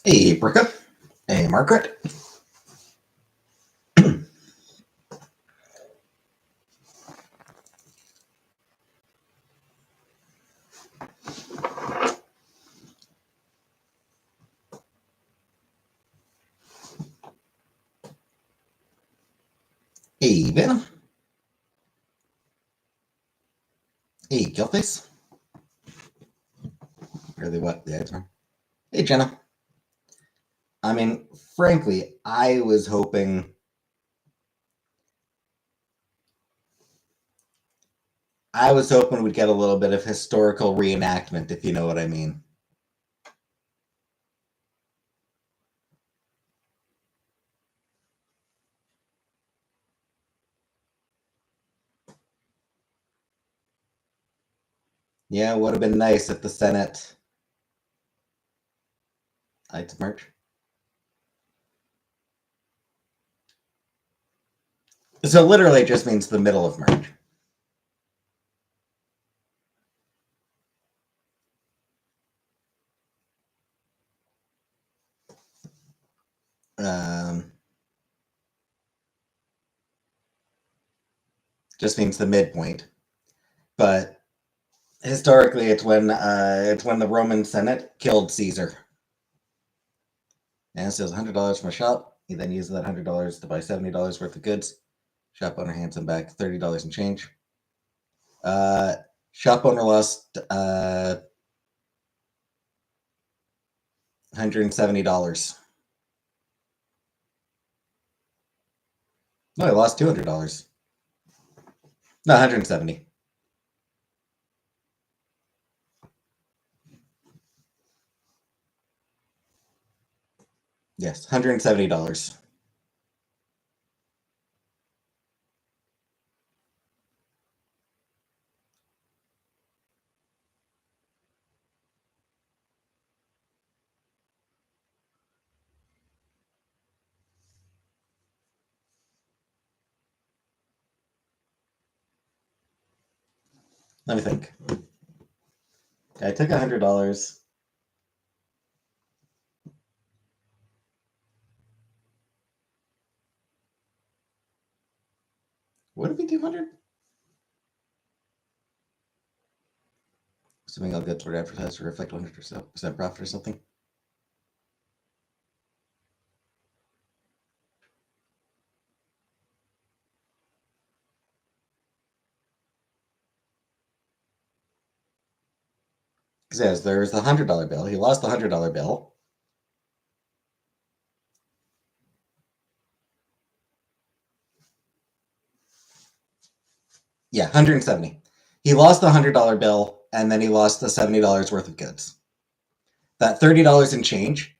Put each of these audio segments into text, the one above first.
Hey, Brooke. Hey, Margaret. Hey, Venom. Hey, Killface. Really, what the Ides are? Hey, Jenna. I mean, frankly, I was hoping we'd get a little bit of historical reenactment, if you know what I mean. Yeah, it would have been nice if the Senate Ides merch. So literally, it just means the middle of March. Um, just means the midpoint. But historically, it's when the Roman Senate killed Caesar. And steals $100 from a shop. He then uses that $100 to buy $70 worth of goods. Shop owner hands him back $30 in change. Uh, Shop owner lost $170. No, he lost $200. No, 170. Yes, $170. Let me think. I took $100. Would it be 200? Assuming I'll get toward advertised to reflect 100% profit or something. Because yes, there's the $100 bill. He lost the $100 bill. Yeah, 170. He lost the $100 bill, and then he lost the $70 worth of goods. That $30 in change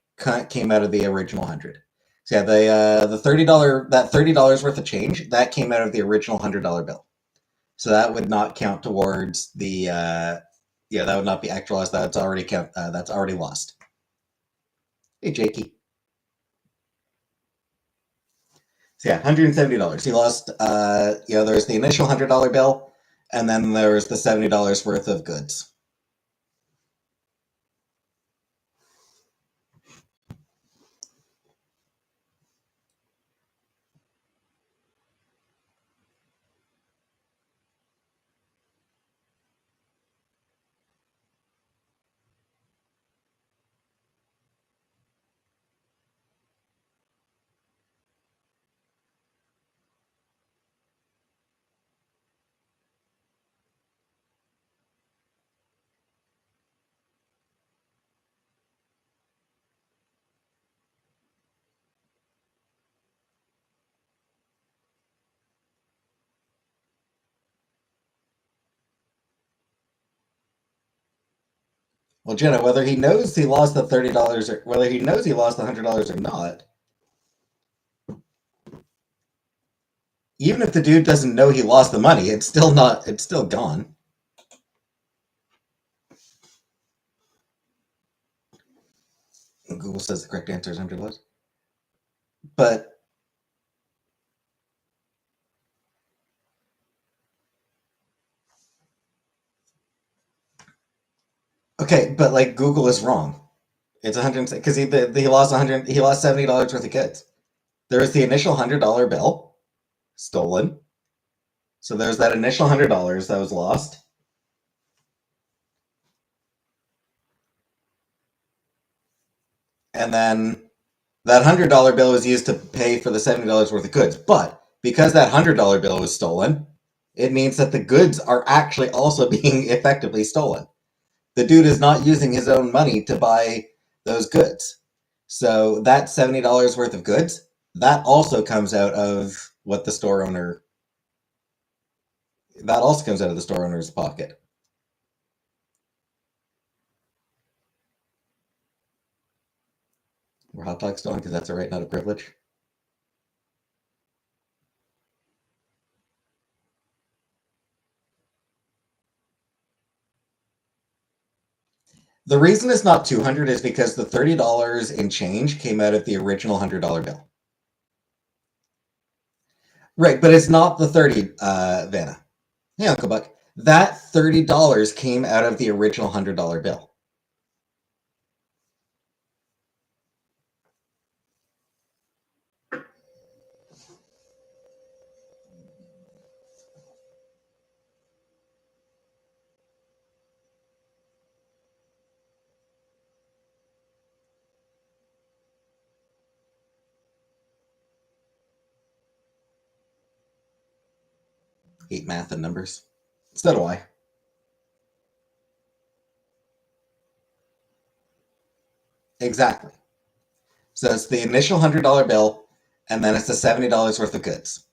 came out of the original 100. So yeah, the $30 worth of change that came out of the original $100 bill. So that would not count towards the yeah, that would not be actualized. That's already lost. Hey, Jakey. So yeah, $170. He lost. There's the initial $100 bill, and then there's the $70 worth of goods. Well, Jenna, whether he knows he lost the $30 or whether he knows he lost the $100 or not, even if the dude doesn't know he lost the money, it's still not. It's still gone. Google says the correct answer is $100. But okay, but like Google is wrong. It's 100 because he lost 100. He lost $70 worth of goods. There was the initial $100 bill stolen. So there's that initial $100 that was lost. And then that $100 bill was used to pay for the $70 worth of goods. But because that $100 bill was stolen, it means that the goods are actually also being effectively stolen. The dude is not using his own money to buy those goods. So that $70 worth of goods, that also comes out of what the store owner, that also comes out of the store owner's pocket. Were hot dogs stolen because that's a right, not a privilege? The reason it's not 200 is because the $30 in change came out of the original $100 bill. Right, but it's not the 30, Vanna. Hey, Uncle Buck. That $30 came out of the original $100 bill. Hate math and numbers. So do I. Exactly. So it's the initial $100 bill, and then it's the $70 worth of goods.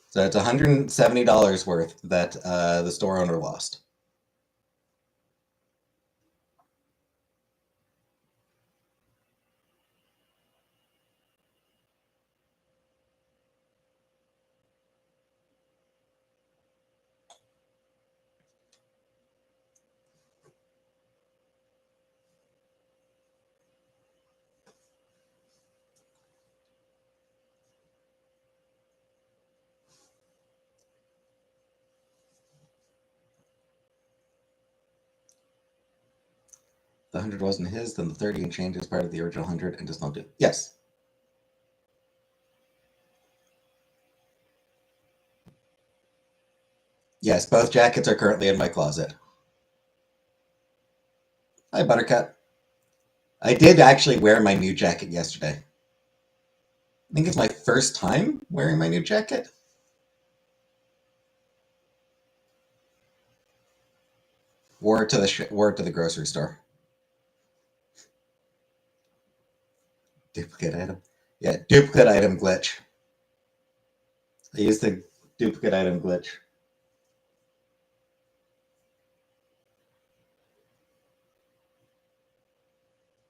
So it's $170 worth that the store owner lost. The 100 wasn't his, then the 30 and change is part of the original 100 and does not do. Yes. Yes, both jackets are currently in my closet. Hi, Buttercup. I did actually wear my new jacket yesterday. I think it's my first time wearing my new jacket. Wore it to the grocery store. Duplicate item. Yeah, duplicate item glitch. I used the duplicate item glitch.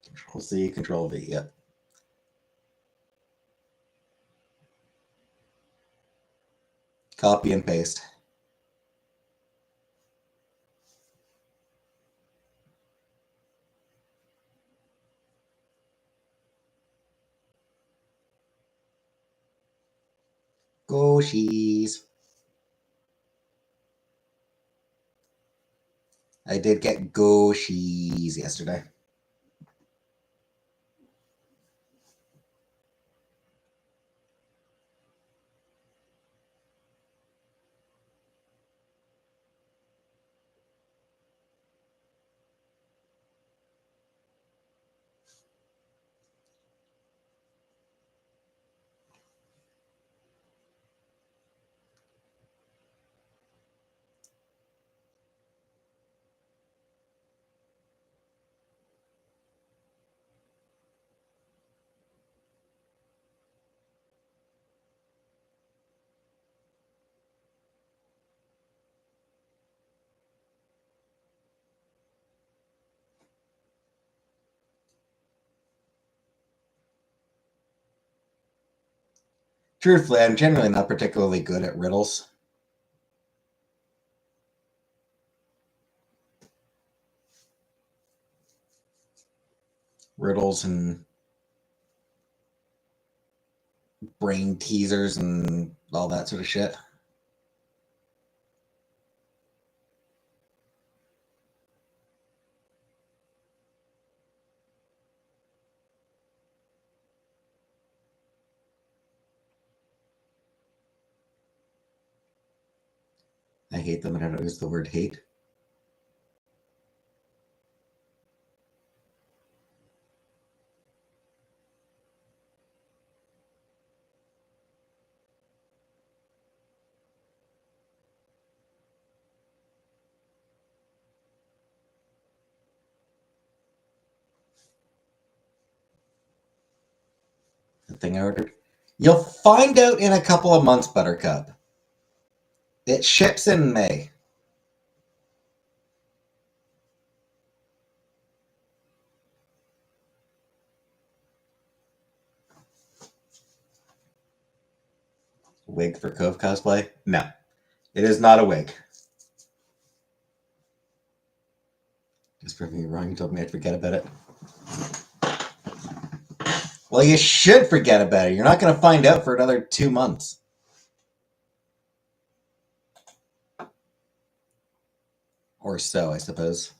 Control C, Control V. Yep. Copy and paste. Go she's. I did get go she's yesterday. Truthfully, I'm generally not particularly good at riddles. Riddles and brain teasers and all that sort of shit. hate them and I don't use the word hate. The thing I ordered. You'll find out in a couple of months, Buttercup. It ships in May. Wig for Cove cosplay? No, it is not a wig. Just proving me wrong. You told me I'd forget about it. Well, you should forget about it. You're not going to find out for another 2 months. Or so, I suppose.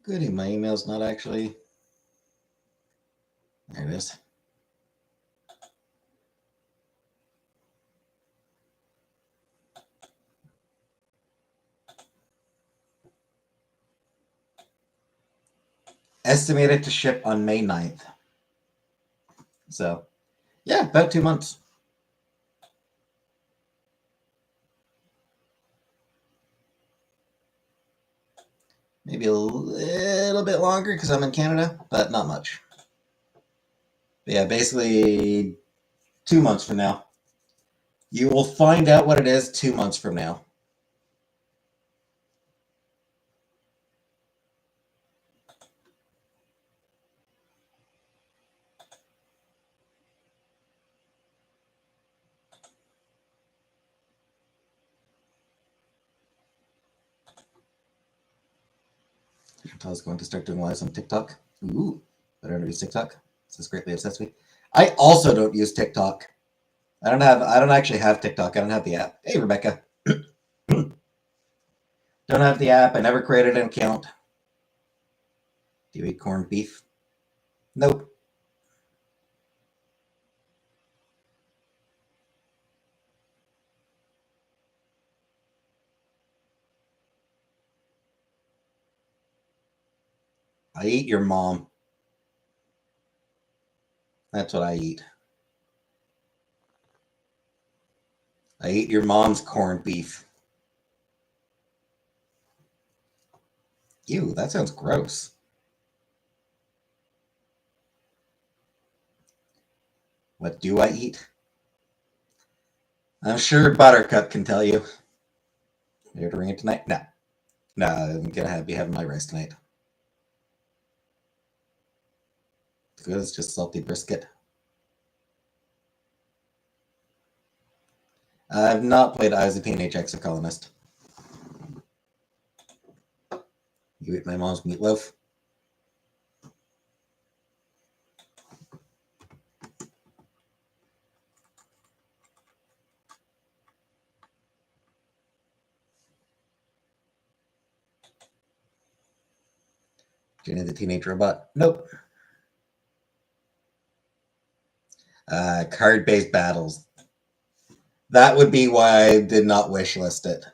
Goody, my email's not actually... There it is. Estimated to ship on May 9th. So, yeah, about 2 months. Maybe a little bit longer because I'm in Canada, but not much. But yeah, basically 2 months from now. You will find out what it is 2 months from now. I was going to start doing lives on TikTok. Ooh, but I don't use TikTok. This is greatly obsessed with me. I also don't use TikTok. I don't actually have TikTok. I don't have the app. Hey, Rebecca. Don't have the app. I never created an account. Do you eat corned beef? Nope. I eat your mom. That's what I eat. I eat your mom's corned beef. Ew, that sounds gross. What do I eat? I'm sure Buttercup can tell you. You're ordering it tonight? No. No, I'm gonna be having my rice tonight. It's good. It's just salty brisket. I've not played I Was a Teenage Exocolonist. You eat my mom's meatloaf? Jenny the Teenage Robot? Nope. Card-based battles. That would be why I did not wishlist it.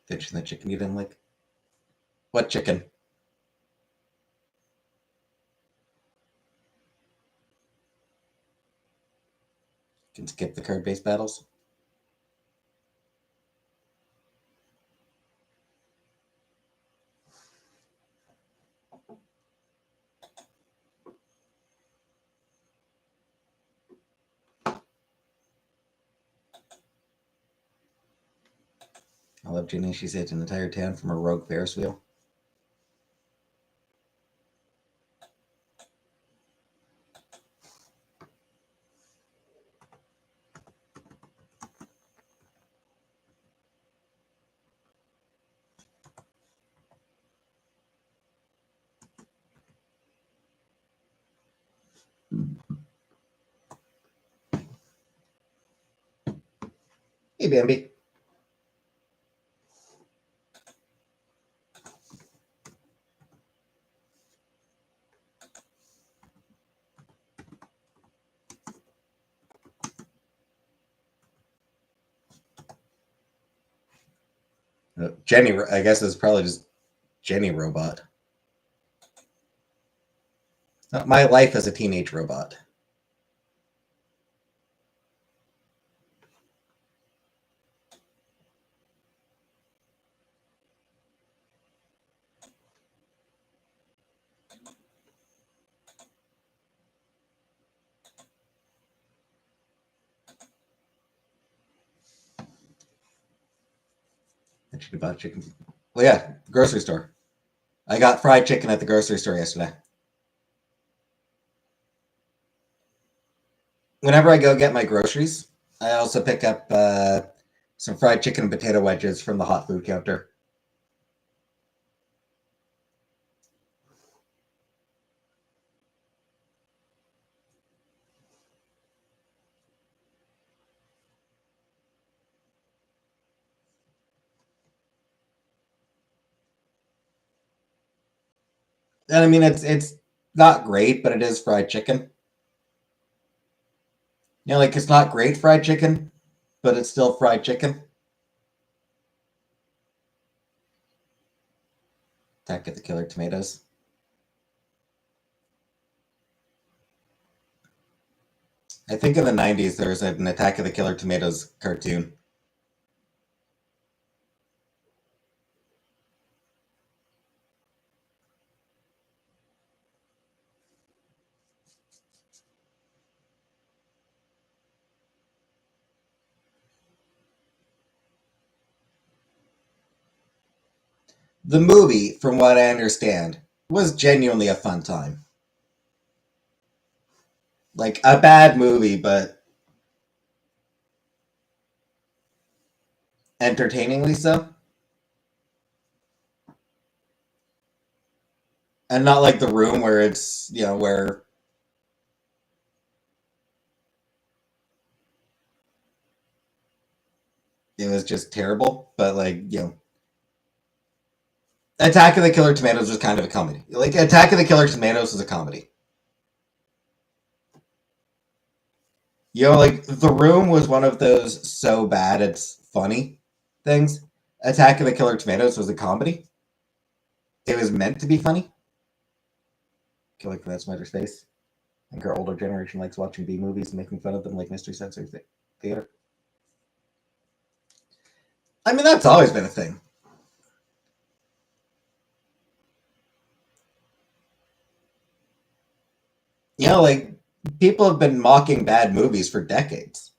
Ditching the chicken you didn't like? What chicken? Can skip the card-based battles? I love Jenny. She saved an entire town from a rogue Ferris wheel. Hey, Bambi. Jenny, I guess it's probably just Jenny Robot. My life as a teenage robot. I should have bought chicken. Well, yeah, grocery store. I got fried chicken at the grocery store yesterday. Whenever I go get my groceries, I also pick up some fried chicken and potato wedges from the hot food counter. And I mean, it's not great, but it is fried chicken. You know, like it's not great fried chicken, but it's still fried chicken. Attack of the Killer Tomatoes. I think in the 90s there was an Attack of the Killer Tomatoes cartoon. The movie, from what I understand, was genuinely a fun time. Like a bad movie, but entertainingly so. And not like The Room where it's, where it was just terrible. But like, Attack of the Killer Tomatoes was kind of a comedy. Like Attack of the Killer Tomatoes was a comedy. Like The Room was one of those so bad it's funny things. Attack of the Killer Tomatoes was a comedy. It was meant to be funny. Like that's Smider's face. I think our older generation likes watching B movies and making fun of them, like Mystery Science Theater. I mean, that's always been a thing. Like people have been mocking bad movies for decades.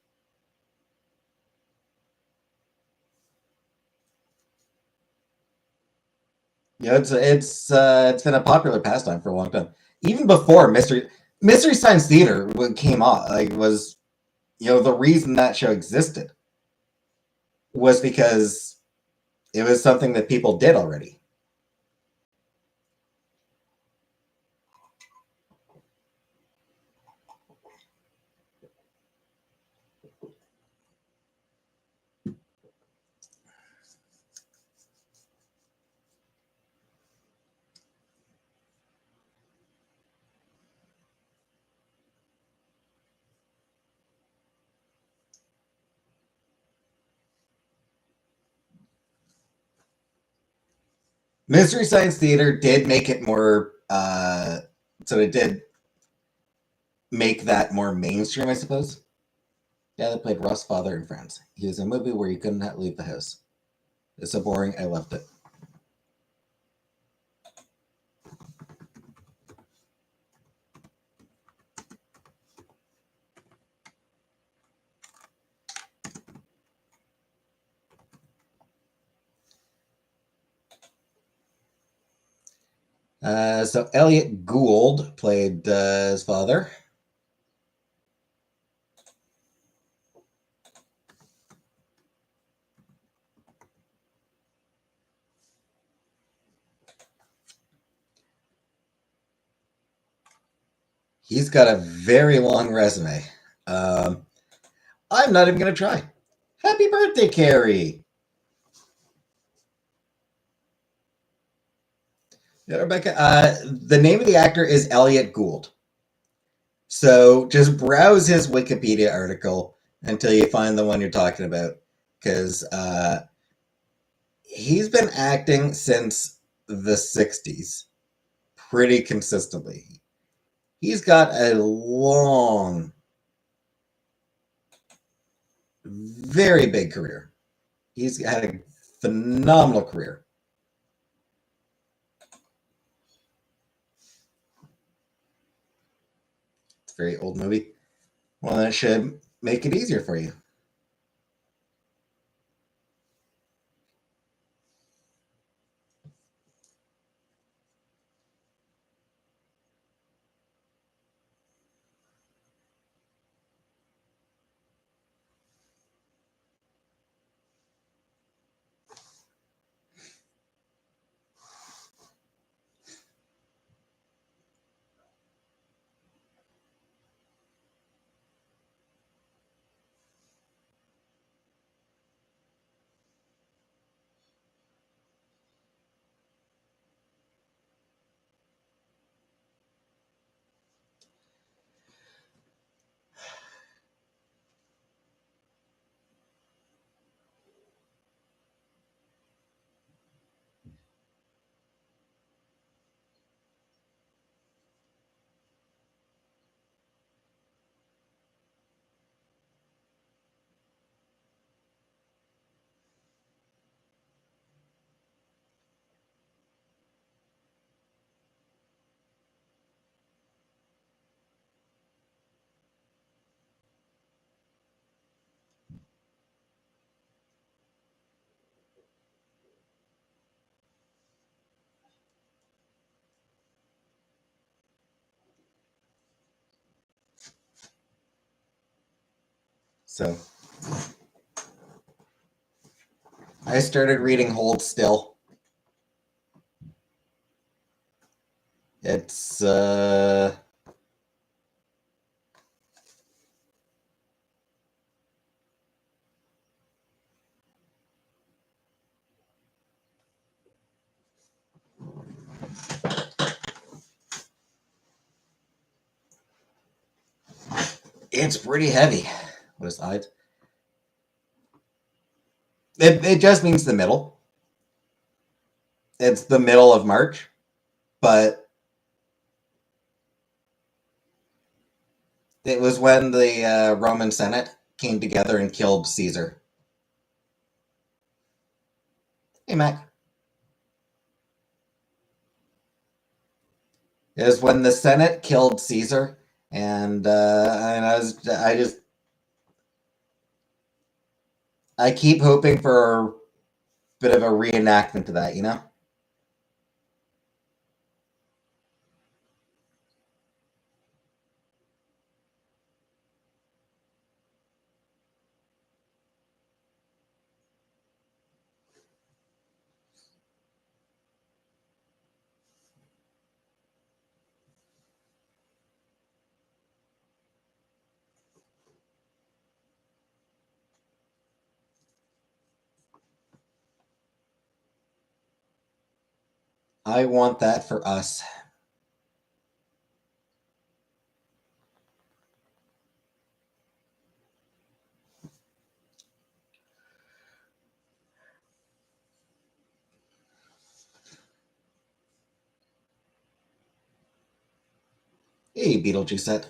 It's been a popular pastime for a long time. Even before Mystery Science Theater came on, like was the reason that show existed was because it was something that people did already. Mystery Science Theater did make it more, so it did make that more mainstream, I suppose. Yeah, they played Russ' father in Friends. He was in a movie where you couldn't leave the house. It's so boring, I loved it. So Elliot Gould played his father. He's got a very long resume. Um, I'm not even going to try. Happy birthday, Carrie. Yeah, Rebecca. The name of the actor is Elliot Gould. So just browse his Wikipedia article until you find the one you're talking about, because he's been acting since the 60s pretty consistently. He's got a long, very big career. He's had a phenomenal career. It's a very old movie. Well, that should make it easier for you. So I started reading Hold Still. It's it's pretty heavy. What is Ides? It just means the middle. It's the middle of March, but it was when the Roman Senate came together and killed Caesar. Hey, Mac. It was when the Senate killed Caesar, and I keep hoping for a bit of a reenactment to that, you know. I want that for us. Hey, Beetlejuice.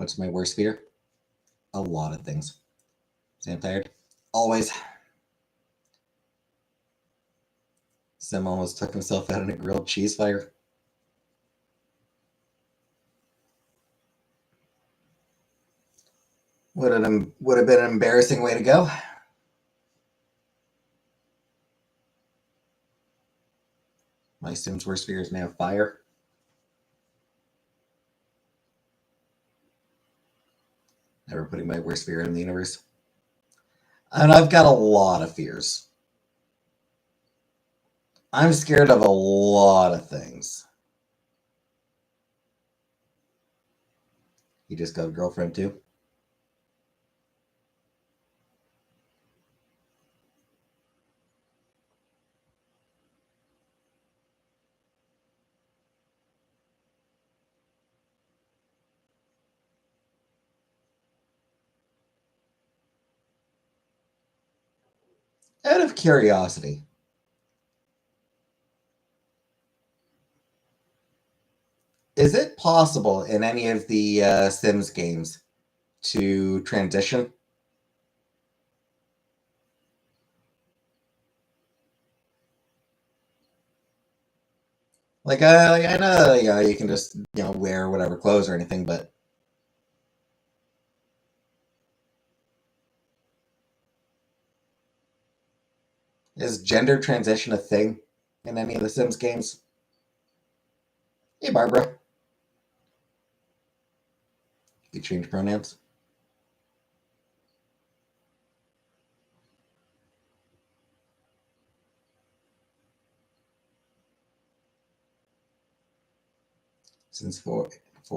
What's my worst fear? A lot of things. Say I'm tired? Always. Sim almost took himself out in a grilled cheese fire. Would have been an embarrassing way to go. My Sim's worst fear is now fire. Never putting my worst fear in the universe. And I've got a lot of fears. I'm scared of a lot of things. You just got a girlfriend too? Out of curiosity, is it possible in any of the Sims games to transition? Like I know, you can just wear whatever clothes or anything, but is gender transition a thing in any of the Sims games? Hey, Barbara, you change pronouns. Since four,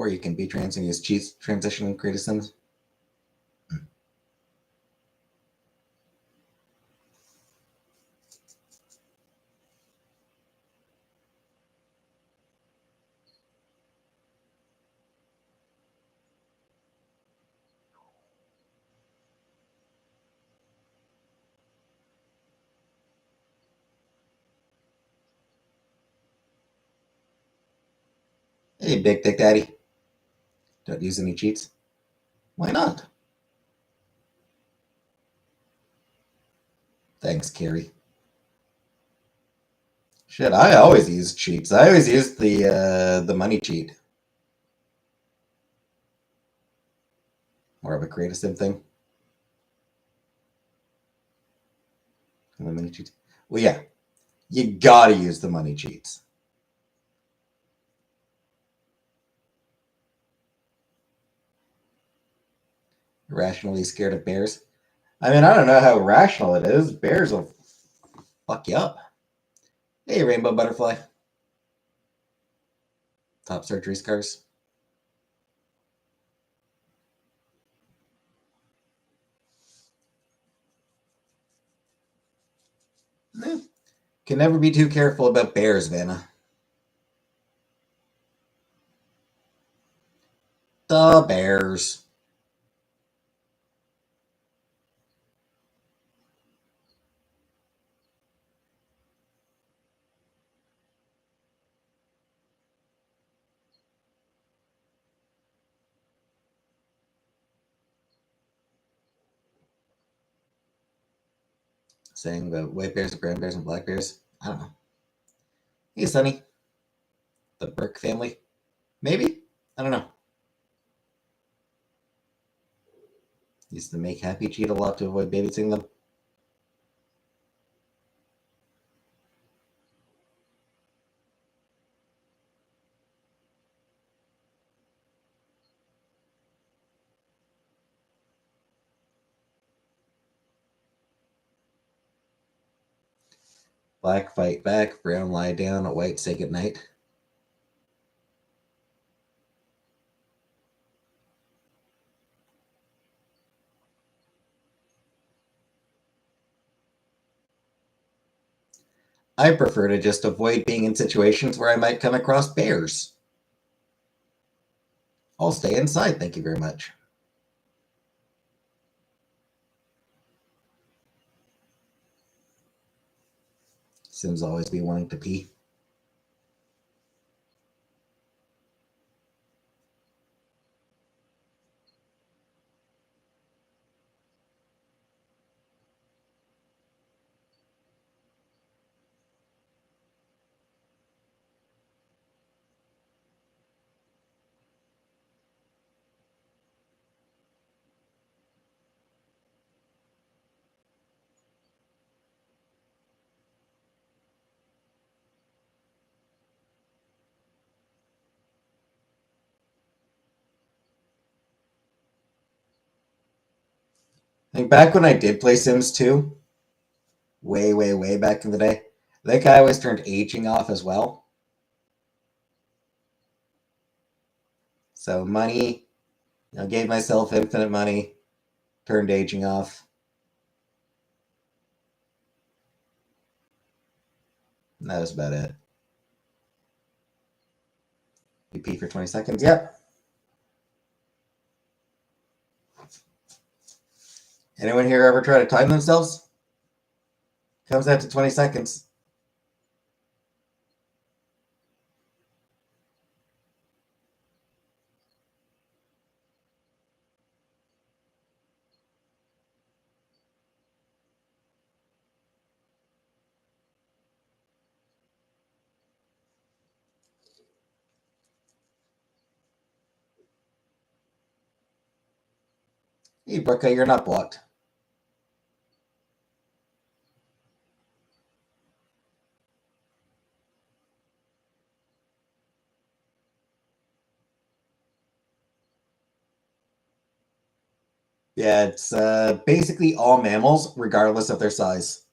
you can be trans and use cheats transition and create a Sims. Hey, Big Dick Daddy, don't use any cheats. Why not? Thanks, Carrie. Shit, I always use cheats. I always use the money cheat. More of a create a sim thing. The money cheats. Well, yeah, you gotta use the money cheats. Irrationally scared of bears. I mean, I don't know how rational it is. Bears will fuck you up. Hey, rainbow butterfly. Top surgery scars. Eh, can never be too careful about bears, Vanna. The bears. Saying the white bears, brown bears, and black bears. I don't know. Hey, Sonny. The Burke family. Maybe? I don't know. Used to make Happy cheat a lot to avoid babysitting them. Black fight back, brown lie down, white say goodnight. I prefer to just avoid being in situations where I might come across bears. I'll stay inside, thank you very much. Sims always be wanting to pee. Like back when I did play Sims 2, way, way, way back in the day, I think I always turned aging off as well. So money, gave myself infinite money, turned aging off. And that was about it. You pee for 20 seconds? Yep. Anyone here ever try to time themselves? Comes out to 20 seconds. Hey, Brooke, you're not blocked. Yeah, it's basically all mammals, regardless of their size.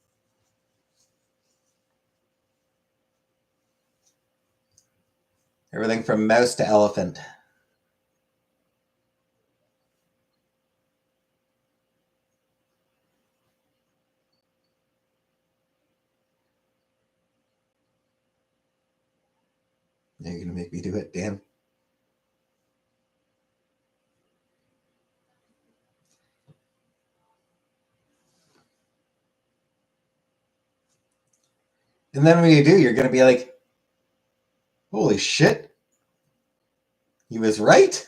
Everything from mouse to elephant. You're going to make me do it, damn. And then when you do, you're going to be like, holy shit, he was right?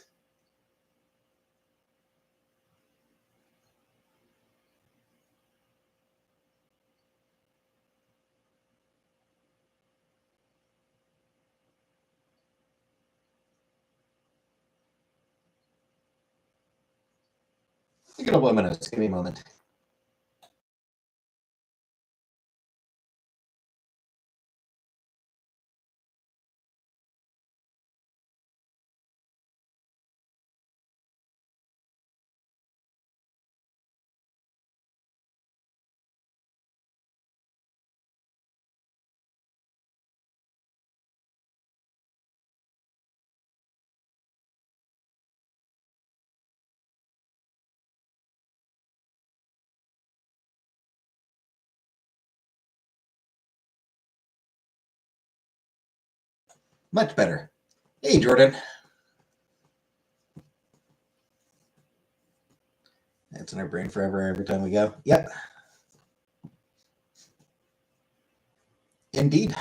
I'm going to blow my nose. Give me a moment. Much better. Hey, Jordan. That's in our brain forever every time we go. Yep. Indeed.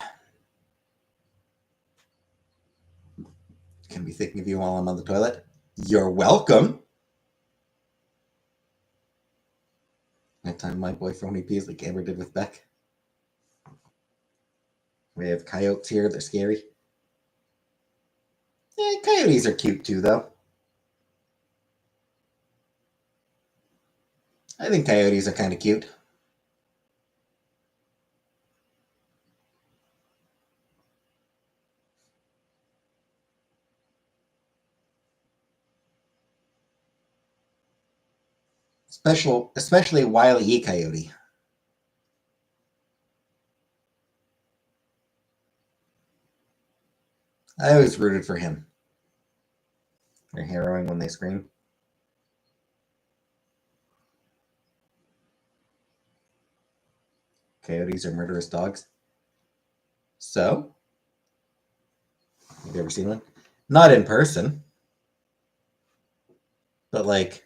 Can be thinking of you while I'm on the toilet. You're welcome. That time my boyfriend he pees like Amber did with Beck. We have coyotes here. They're scary. Coyotes are cute too, though. I think coyotes are kind of cute. Especially Wile E. Coyote. I always rooted for him. They're harrowing when they scream. Coyotes are murderous dogs. So, have you ever seen one? Not in person, but like,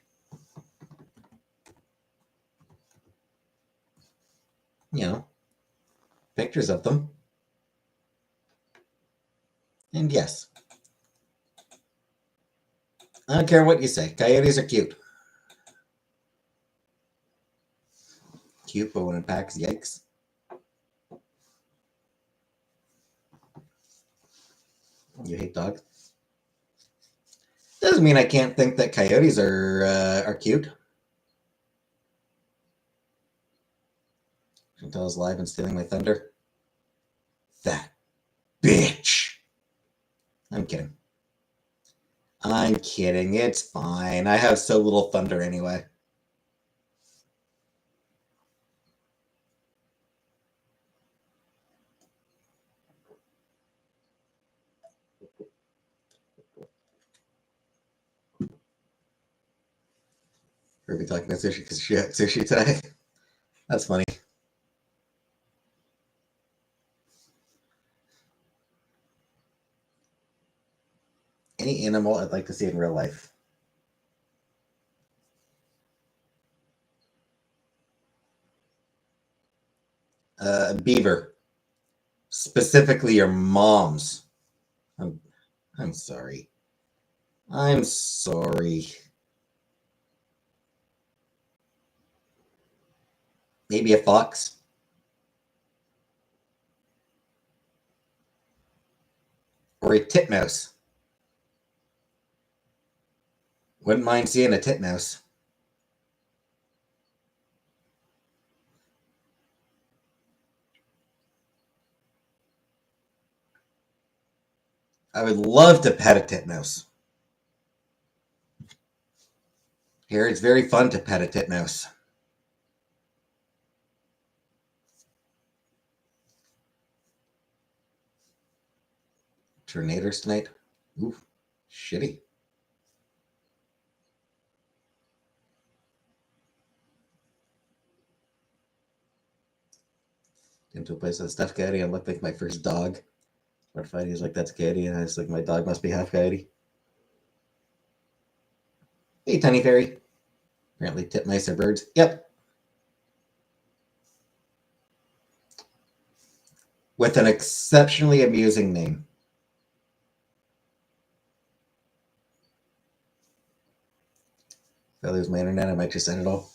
pictures of them. And yes, I don't care what you say. Coyotes are cute. Cute, but when it packs, yikes. You hate dogs. Doesn't mean I can't think that coyotes are cute. Chantel's live and stealing my thunder. That bitch. I'm kidding. I'm kidding. It's fine. I have so little thunder anyway. We're going to be talking about sushi because she had sushi today. That's funny. Any animal I'd like to see in real life? Beaver. Specifically your mom's. I'm sorry. I'm sorry. Maybe a fox? Or a titmouse? Wouldn't mind seeing a titmouse. I would love to pet a titmouse. Here, it's very fun to pet a titmouse. Tornadoes tonight? Ooh, shitty. Into a place with a stuffed coyote and looked like my first dog. What if he's like, that's a coyote? And I was like, my dog must be half coyote. Hey, tiny fairy. Apparently titmice are birds. Yep. With an exceptionally amusing name. If I lose my internet, I might just end it all.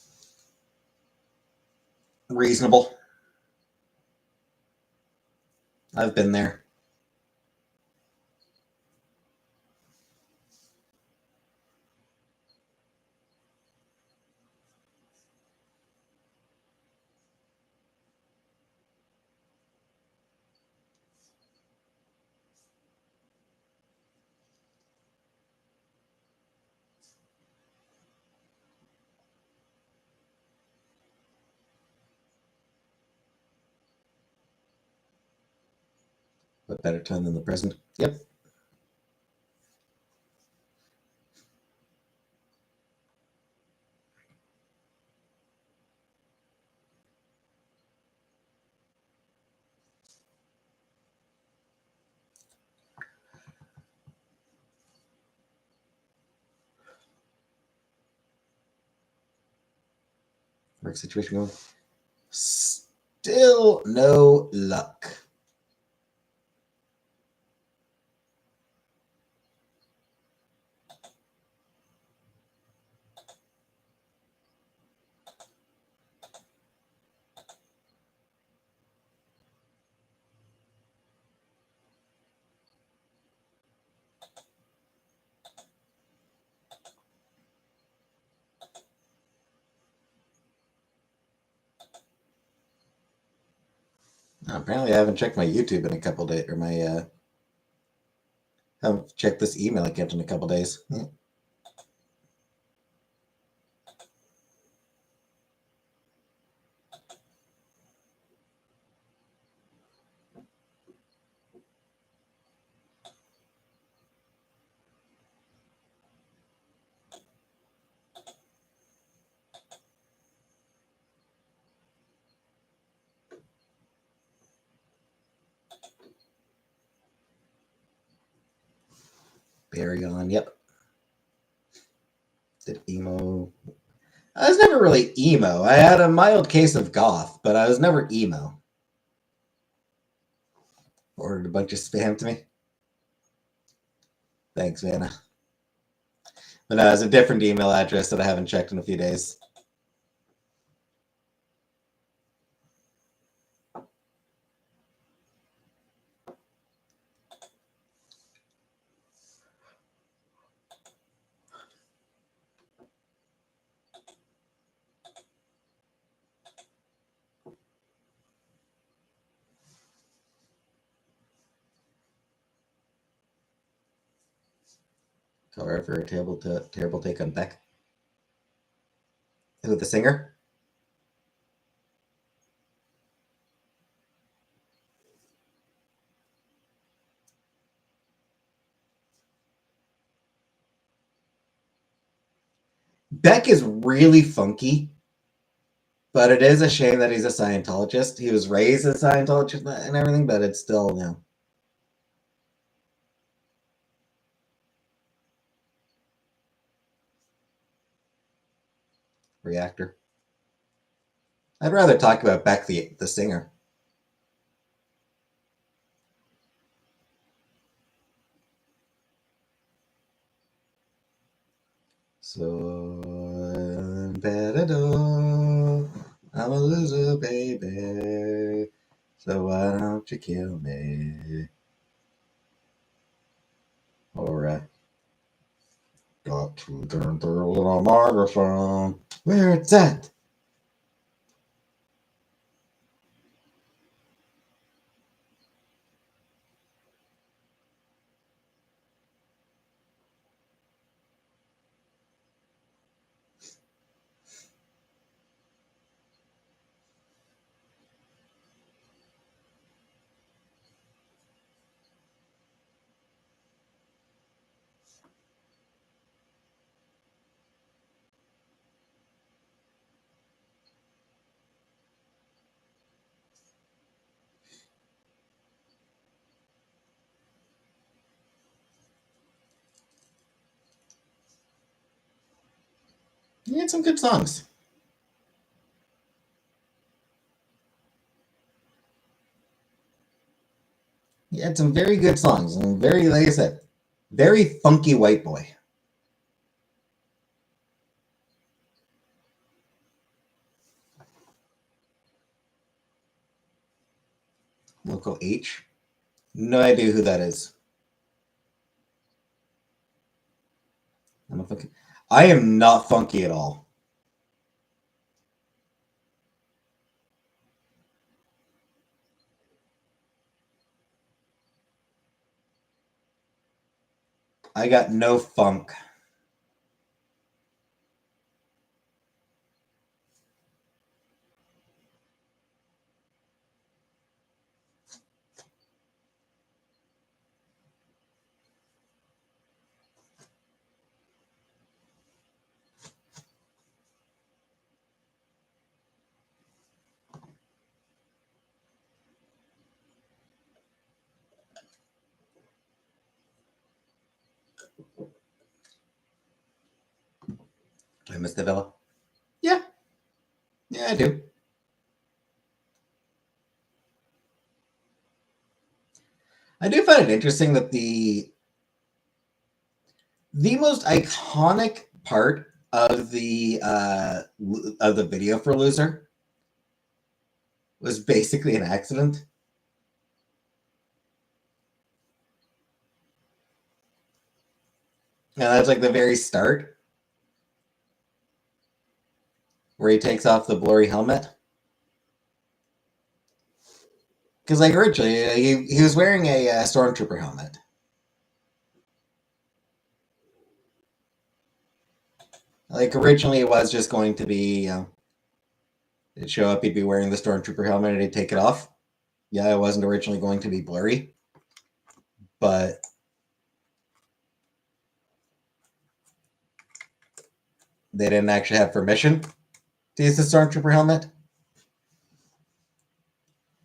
Reasonable. I've been there. What better time than the present? Yep. Work situation going? Still no luck. Apparently, I haven't checked my YouTube in a couple days, or my haven't checked this email account in a couple days. Barry on. Yep. Did emo. I was never really emo. I had a mild case of goth, but I was never emo. Ordered a bunch of spam to me. Thanks, Vanna. But no, it's a different email address that I haven't checked in a few days. Color for a terrible take on Beck. Who, the singer? Beck is really funky, but it is a shame that he's a Scientologist. He was raised as a Scientologist and everything, but it's still, you know. Reactor. I'd rather talk about Beck the singer. So I'm a loser, baby. So why don't you kill me? Alright. Got to turn the little microphone. Where it's at? He had some good songs. He had some very good songs and very, like I said, very funky white boy. Local H. No idea who that is. I'm a funky. I am not funky at all. I got no funk. I miss the villa. Yeah, yeah, I do. I do find it interesting that the most iconic part of the video for Loser was basically an accident. And that's like the very start where he takes off the blurry helmet. Because like originally he was wearing a stormtrooper helmet. Like originally it was just going to be, it'd show up, he'd be wearing the stormtrooper helmet and he'd take it off. Yeah, it wasn't originally going to be blurry, but they didn't actually have permission to use the stormtrooper helmet,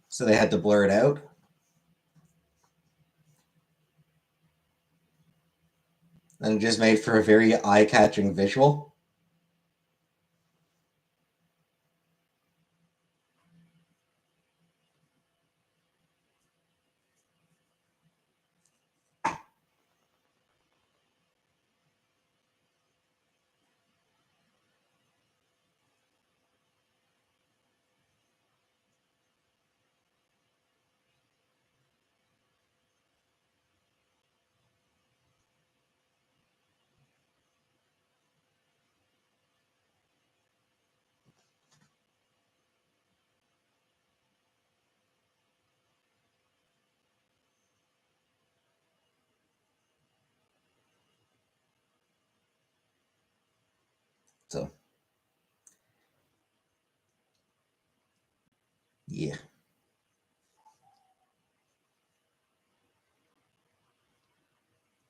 so they had to blur it out. And it just made for a very eye-catching visual. So, yeah.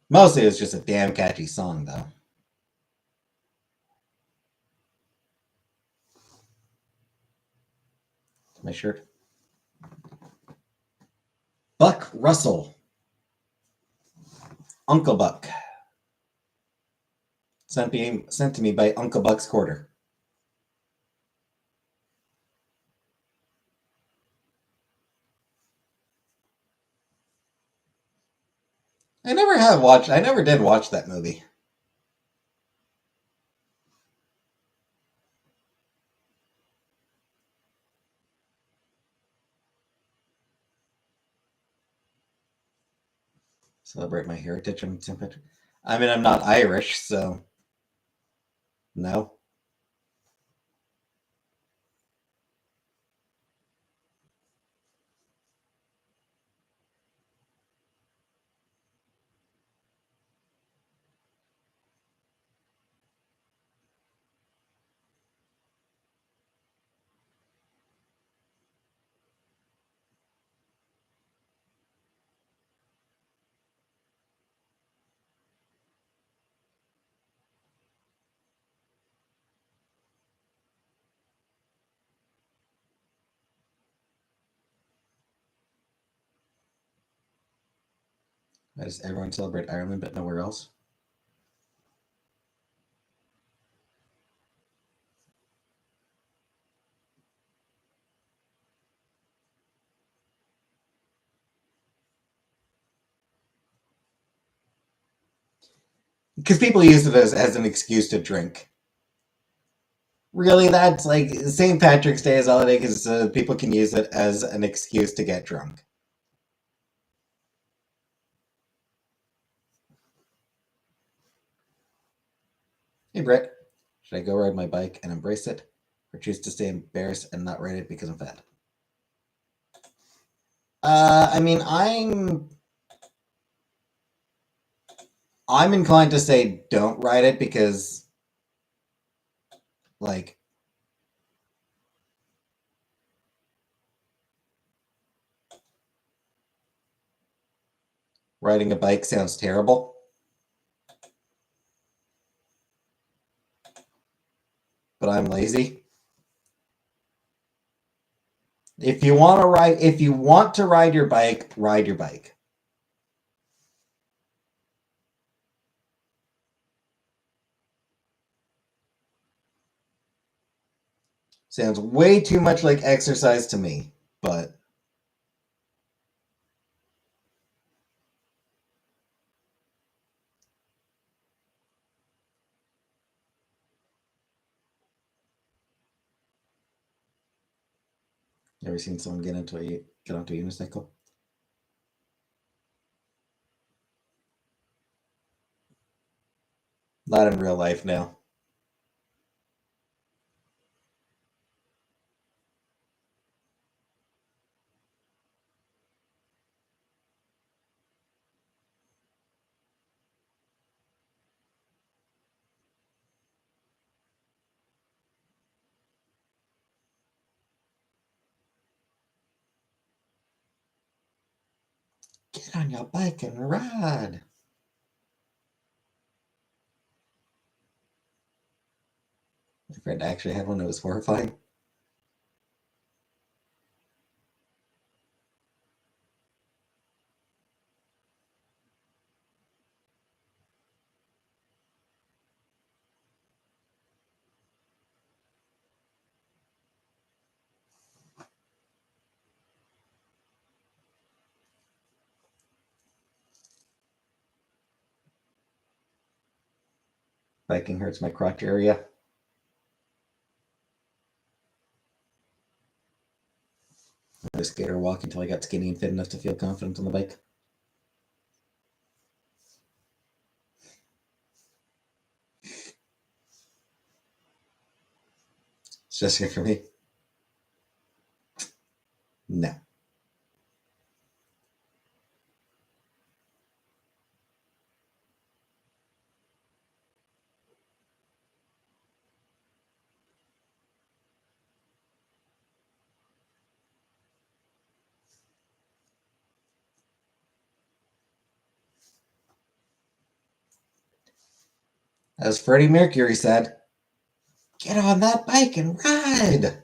Mostly it was just a damn catchy song, though. my shirt. Buck Russell. Uncle Buck. Sent to me by Uncle Buck's Quarter. I never did watch that movie. Celebrate my heritage. I mean, I'm not Irish, so no. Why does everyone celebrate Ireland but nowhere else? Because people use it as an excuse to drink. Really, that's like St. Patrick's Day is holiday because people can use it as an excuse to get drunk. Hey, Brett. Should I go ride my bike and embrace it, or choose to stay embarrassed and not ride it because I'm fat? I mean, I'm inclined to say don't ride it because, like, riding a bike sounds terrible. But I'm lazy. If you want to ride your bike, ride your bike. Sounds way too much like exercise to me, but ever seen someone get onto a unicycle? Not in real life now. Get on your bike and ride. My friend actually had one that was horrifying. Biking hurts my crotch area. I was skate or walk until I got skinny and fit enough to feel confident on the bike. It's just here for me. No. As Freddie Mercury said, get on that bike and ride.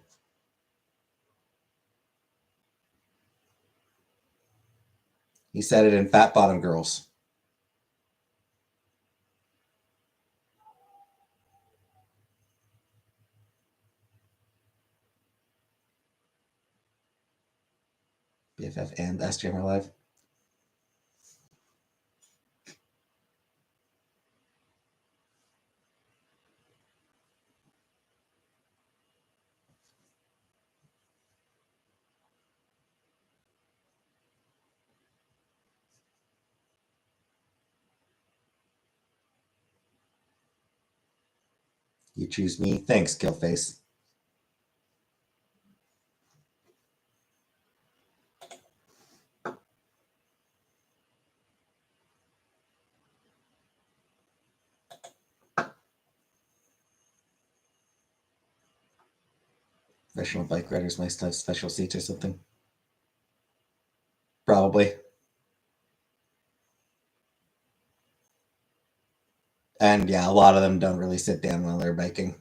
He said it in Fat Bottom Girls. BFF and SJM Live. You choose me. Thanks, Killface. Professional bike riders might have special seats or something. Probably. And yeah, a lot of them don't really sit down while they're biking.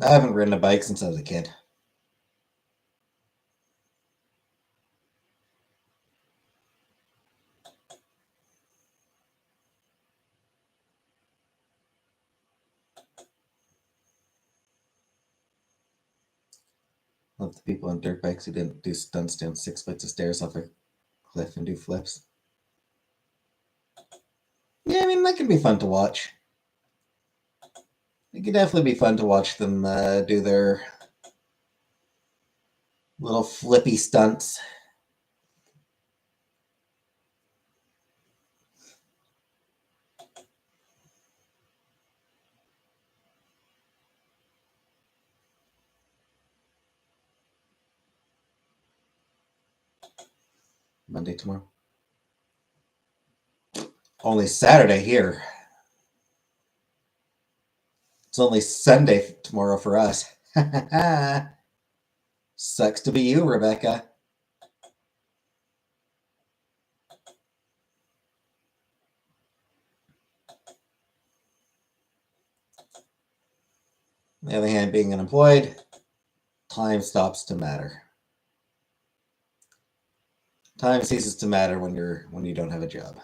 I haven't ridden a bike since I was a kid. Love the people on dirt bikes who didn't do stunts down 6 flights of stairs off a cliff and do flips. Yeah, I mean, that can be fun to watch. It could definitely be fun to watch them do their little flippy stunts. Monday tomorrow. Only Saturday here. It's only Sunday tomorrow for us. Sucks to be you, Rebecca. On the other hand, being unemployed, time stops to matter. Time ceases to matter when you don't have a job.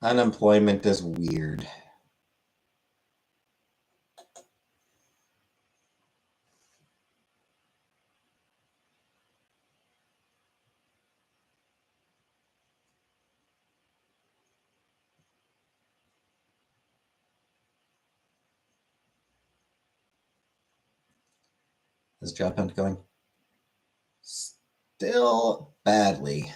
Unemployment is weird. Is job hunt going? Still badly.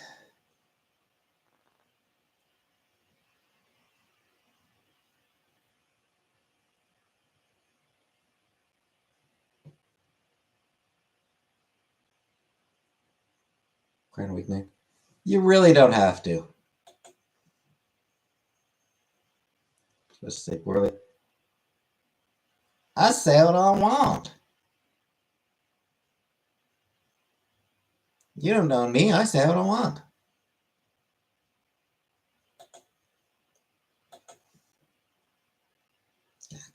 Grand weeknight. You really don't have to. Just say poorly. I say what I want. You don't know me. I say what I want.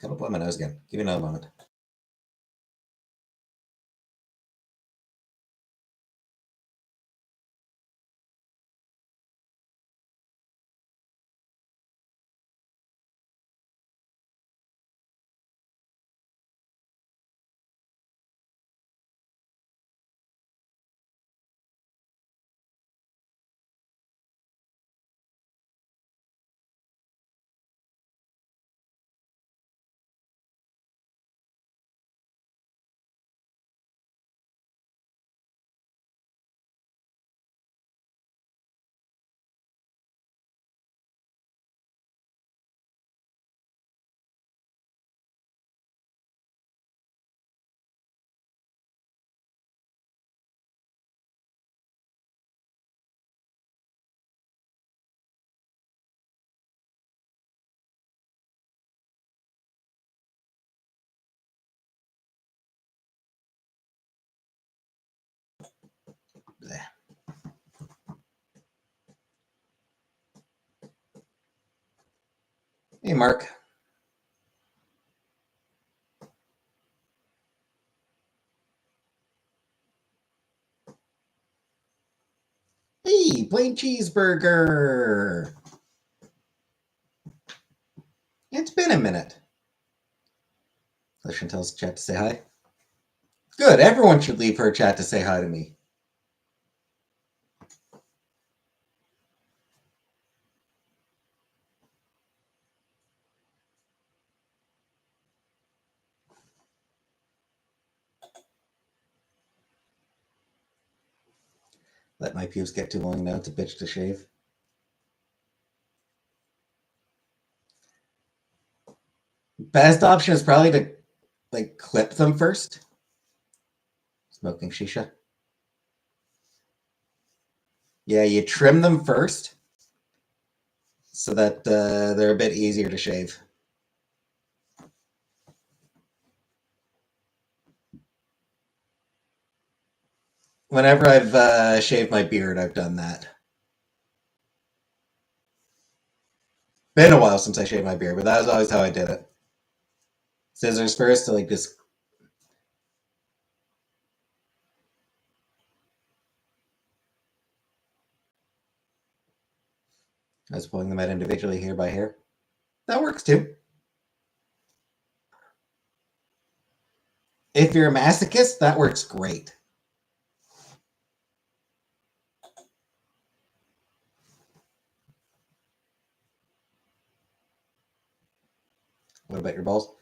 Gotta blow my nose again. Give me another moment. Hey, Mark. Hey, plain cheeseburger. It's been a minute. Let Chantel's chat to say hi. Good. Everyone should leave her chat to say hi to me. Let my pubes get too long now. It's a bitch to shave. Best option is probably to clip them first. Smoking shisha. Yeah, you trim them first so that they're a bit easier to shave. Whenever I've shaved my beard, I've done that. Been a while since I shaved my beard, but that was always how I did it. Scissors first to just. I was pulling them out individually hair by hair. That works too. If you're a masochist, that works great. What about your balls?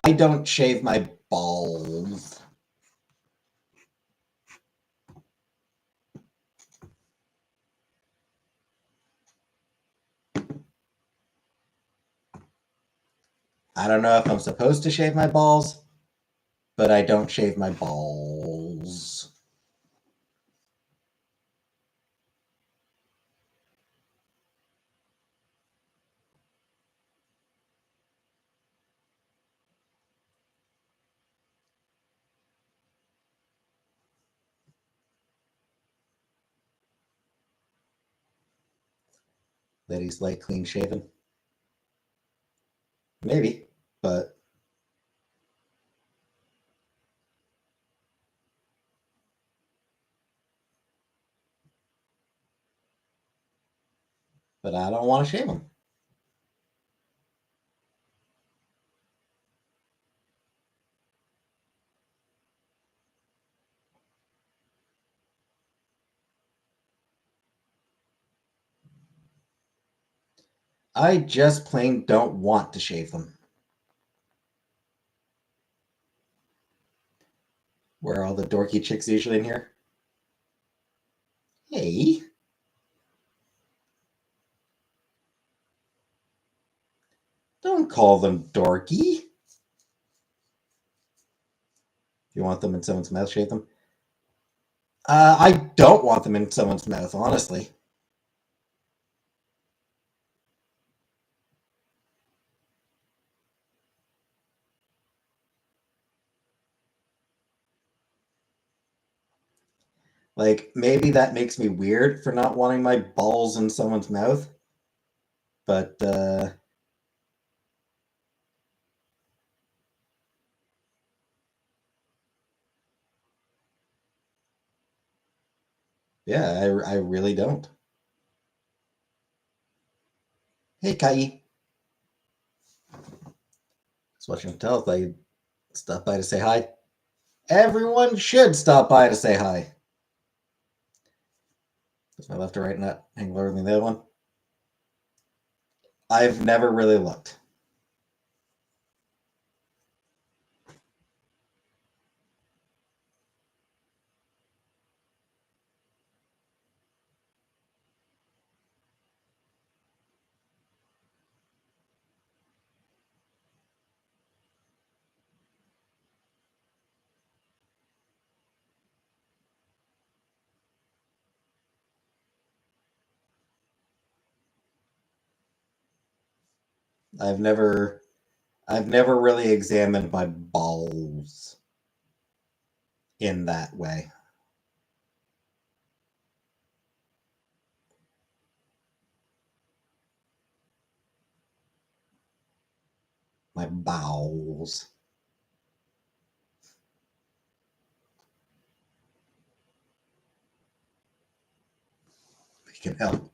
I don't shave my balls. I don't know if I'm supposed to shave my balls, but I don't shave my balls. Ladies like clean shaven. Maybe, but I don't want to shave them. I just plain don't want to shave them. Where are all the dorky chicks usually in here? Hey. Don't call them dorky. If you want them in someone's mouth, shave them. I don't want them in someone's mouth, honestly. Maybe that makes me weird for not wanting my balls in someone's mouth. But, yeah, I really don't. Hey, Kai. Just watching the tell if I stop by to say hi. Everyone should stop by to say hi. Is my left or right nut hang lower than the other one? I've never really looked. I've never really examined my balls in that way. My bowels. We can help.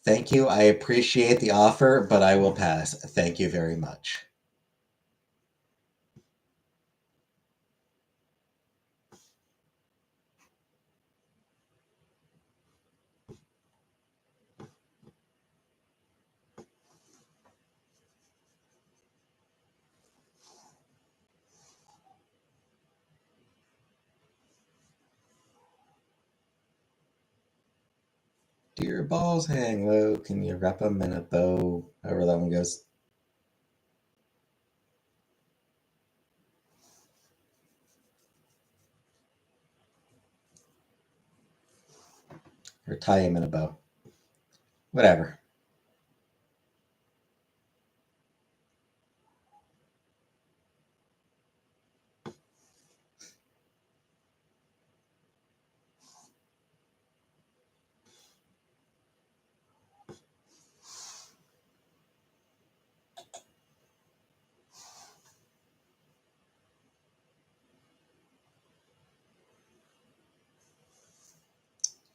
Thank you. I appreciate the offer, but I will pass. Thank you very much. Do your balls hang low? Can you wrap them in a bow? However that one goes. Or tie him in a bow. Whatever.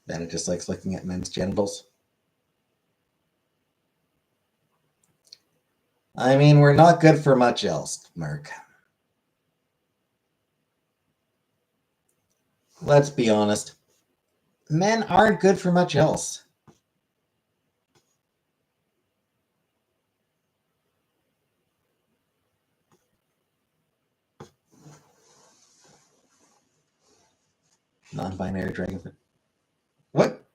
Then it just likes looking at men's genitals. I mean, we're not good for much else, Mark. Let's be honest. Men aren't good for much else. Non-binary dragon. What?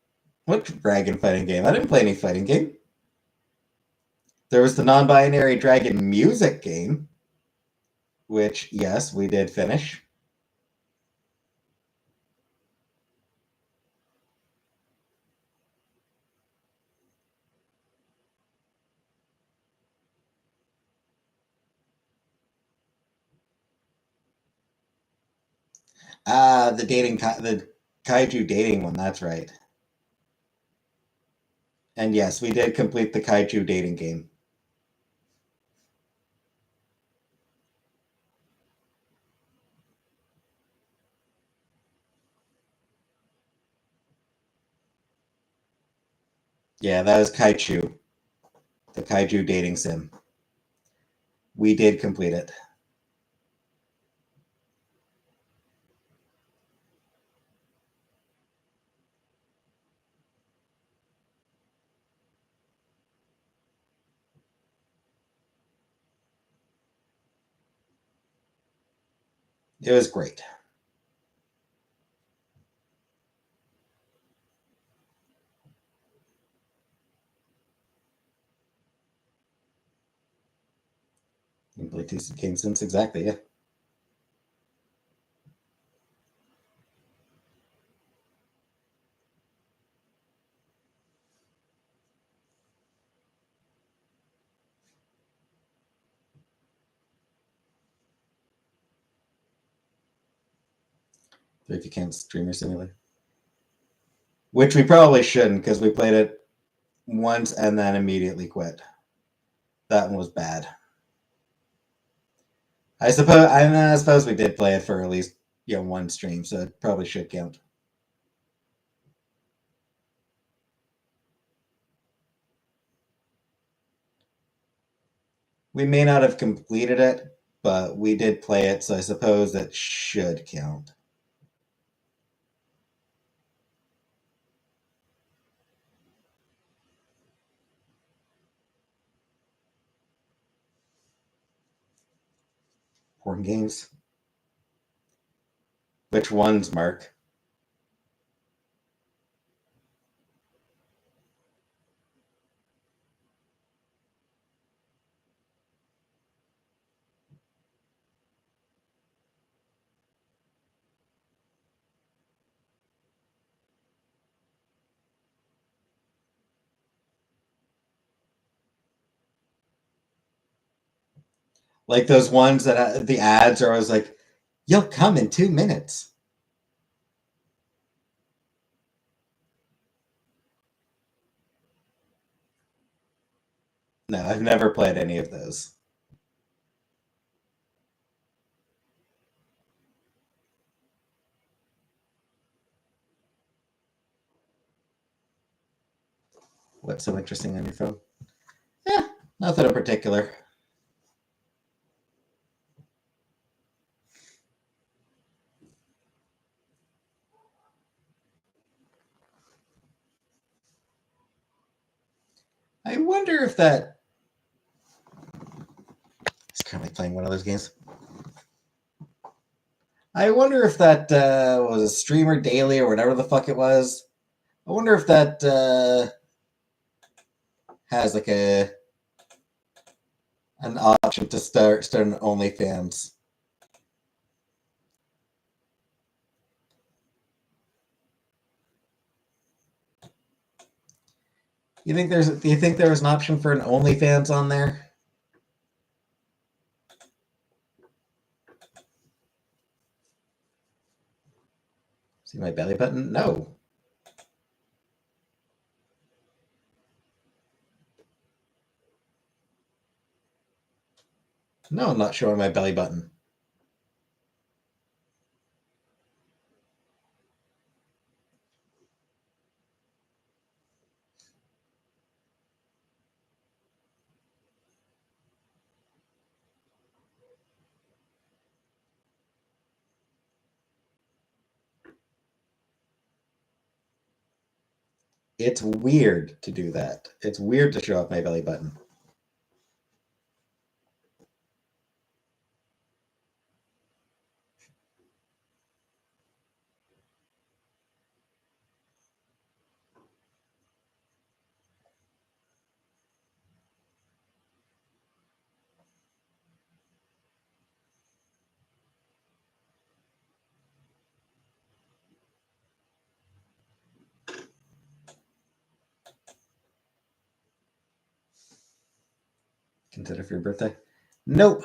What dragon fighting game? I didn't play any fighting game. There was the non-binary dragon music game, which, yes, we did finish. The kaiju dating one. That's right. And yes, we did complete the kaiju dating game. Yeah, that was kaiju, the kaiju dating sim. We did complete it. It was great. You played two game sims, exactly, yeah. If you can't streamer simulator. Which we probably shouldn't, because we played it once and then immediately quit. That one was bad. I suppose we did play it for at least one stream, so it probably should count. We may not have completed it, but we did play it, so I suppose it should count. Porn games. Which ones, Mark? Like those ones that the ads are always like, "You'll come in 2 minutes." No, I've never played any of those. What's so interesting on your phone? Yeah, nothing in particular. I wonder if that. He's currently playing one of those games. I wonder if that was a streamer daily or whatever the fuck it was. I wonder if that has like an option to start an OnlyFans. Do you think there was an option for an OnlyFans on there? See my belly button? No. No, I'm not showing my belly button. It's weird to do that. It's weird to show off my belly button. Consider for your birthday? Nope.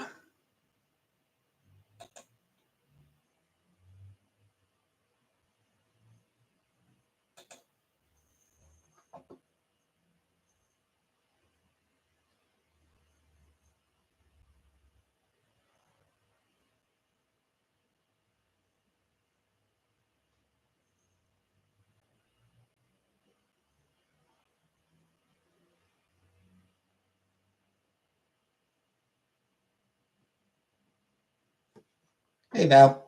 Hey now.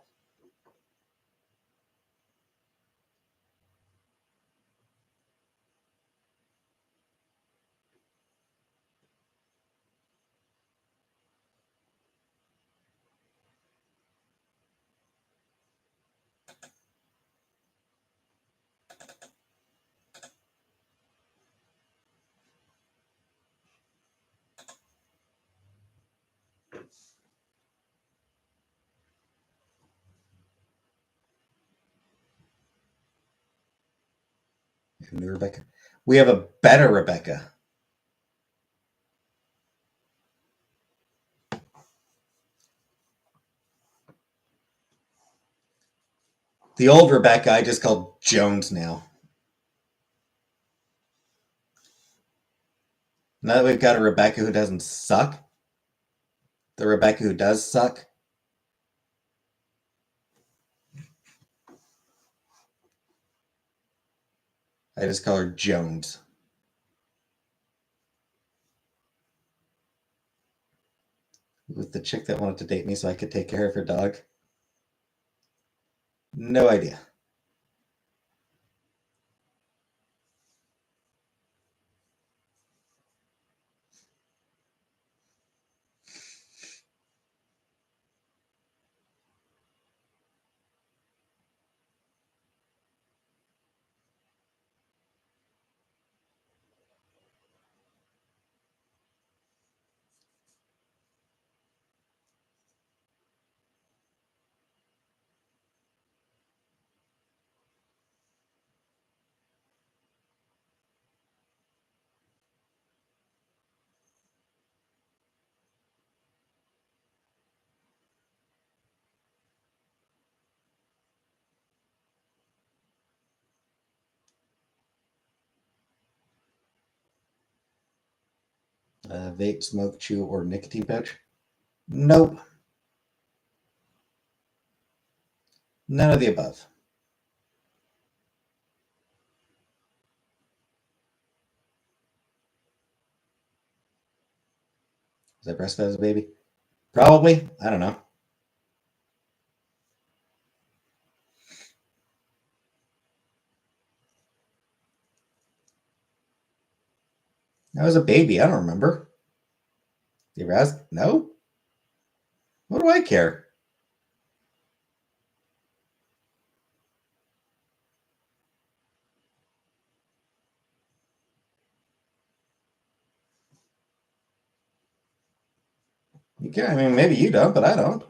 New Rebecca. We have a better Rebecca. The old Rebecca I just called Jones now. Now that we've got a Rebecca who doesn't suck, the Rebecca who does suck, I just call her Jones. With the chick that wanted to date me so I could take care of her dog. No idea. Vape, smoke, chew, or nicotine pouch? Nope. None of the above. Was I breastfed as a baby? Probably. I don't know. I was a baby. I don't remember. You ever ask? No? What do I care? You care? I mean, maybe you don't, but I don't.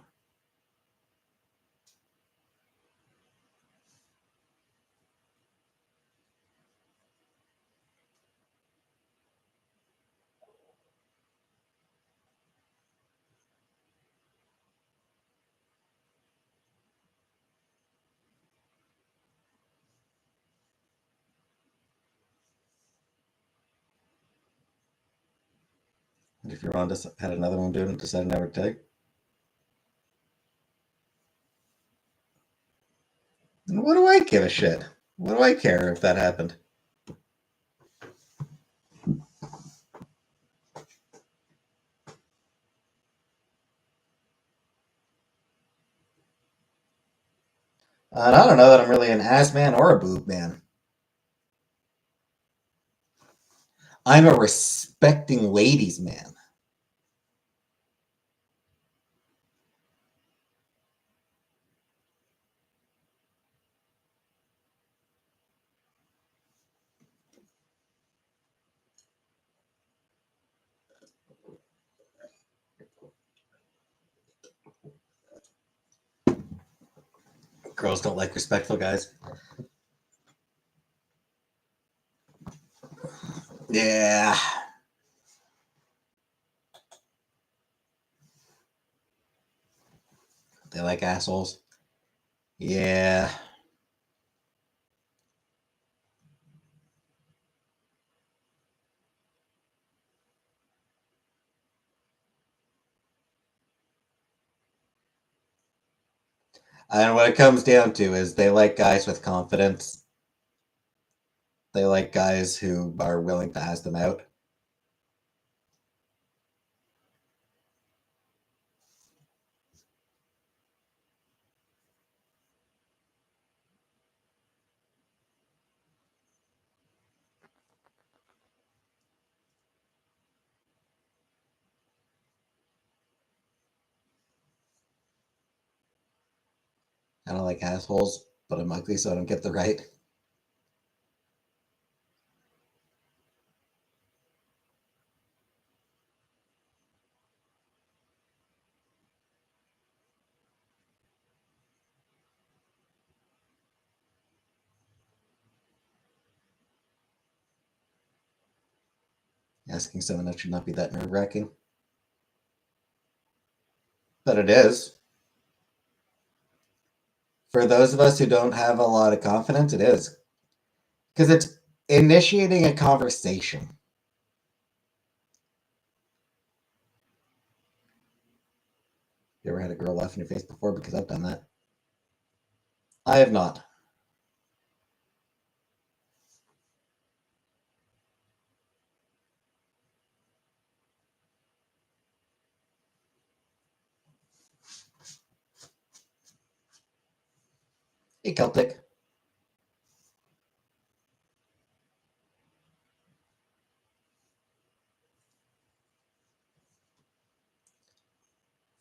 And if your mom just had another one doing it, decided never to take, then what do I give a shit? What do I care if that happened? And I don't know that I'm really an ass man or a boob man. I'm a respecting ladies man. Girls don't like respectful guys. Yeah. They like assholes. Yeah. And what it comes down to is they like guys with confidence. They like guys who are willing to ask them out. I don't like assholes, but I'm ugly, so I don't get the right. Asking someone that should not be that nerve wracking. But it is. For those of us who don't have a lot of confidence, it is. Because it's initiating a conversation. You ever had a girl laugh in your face before? Because I've done that. I have not. Hey, Celtic.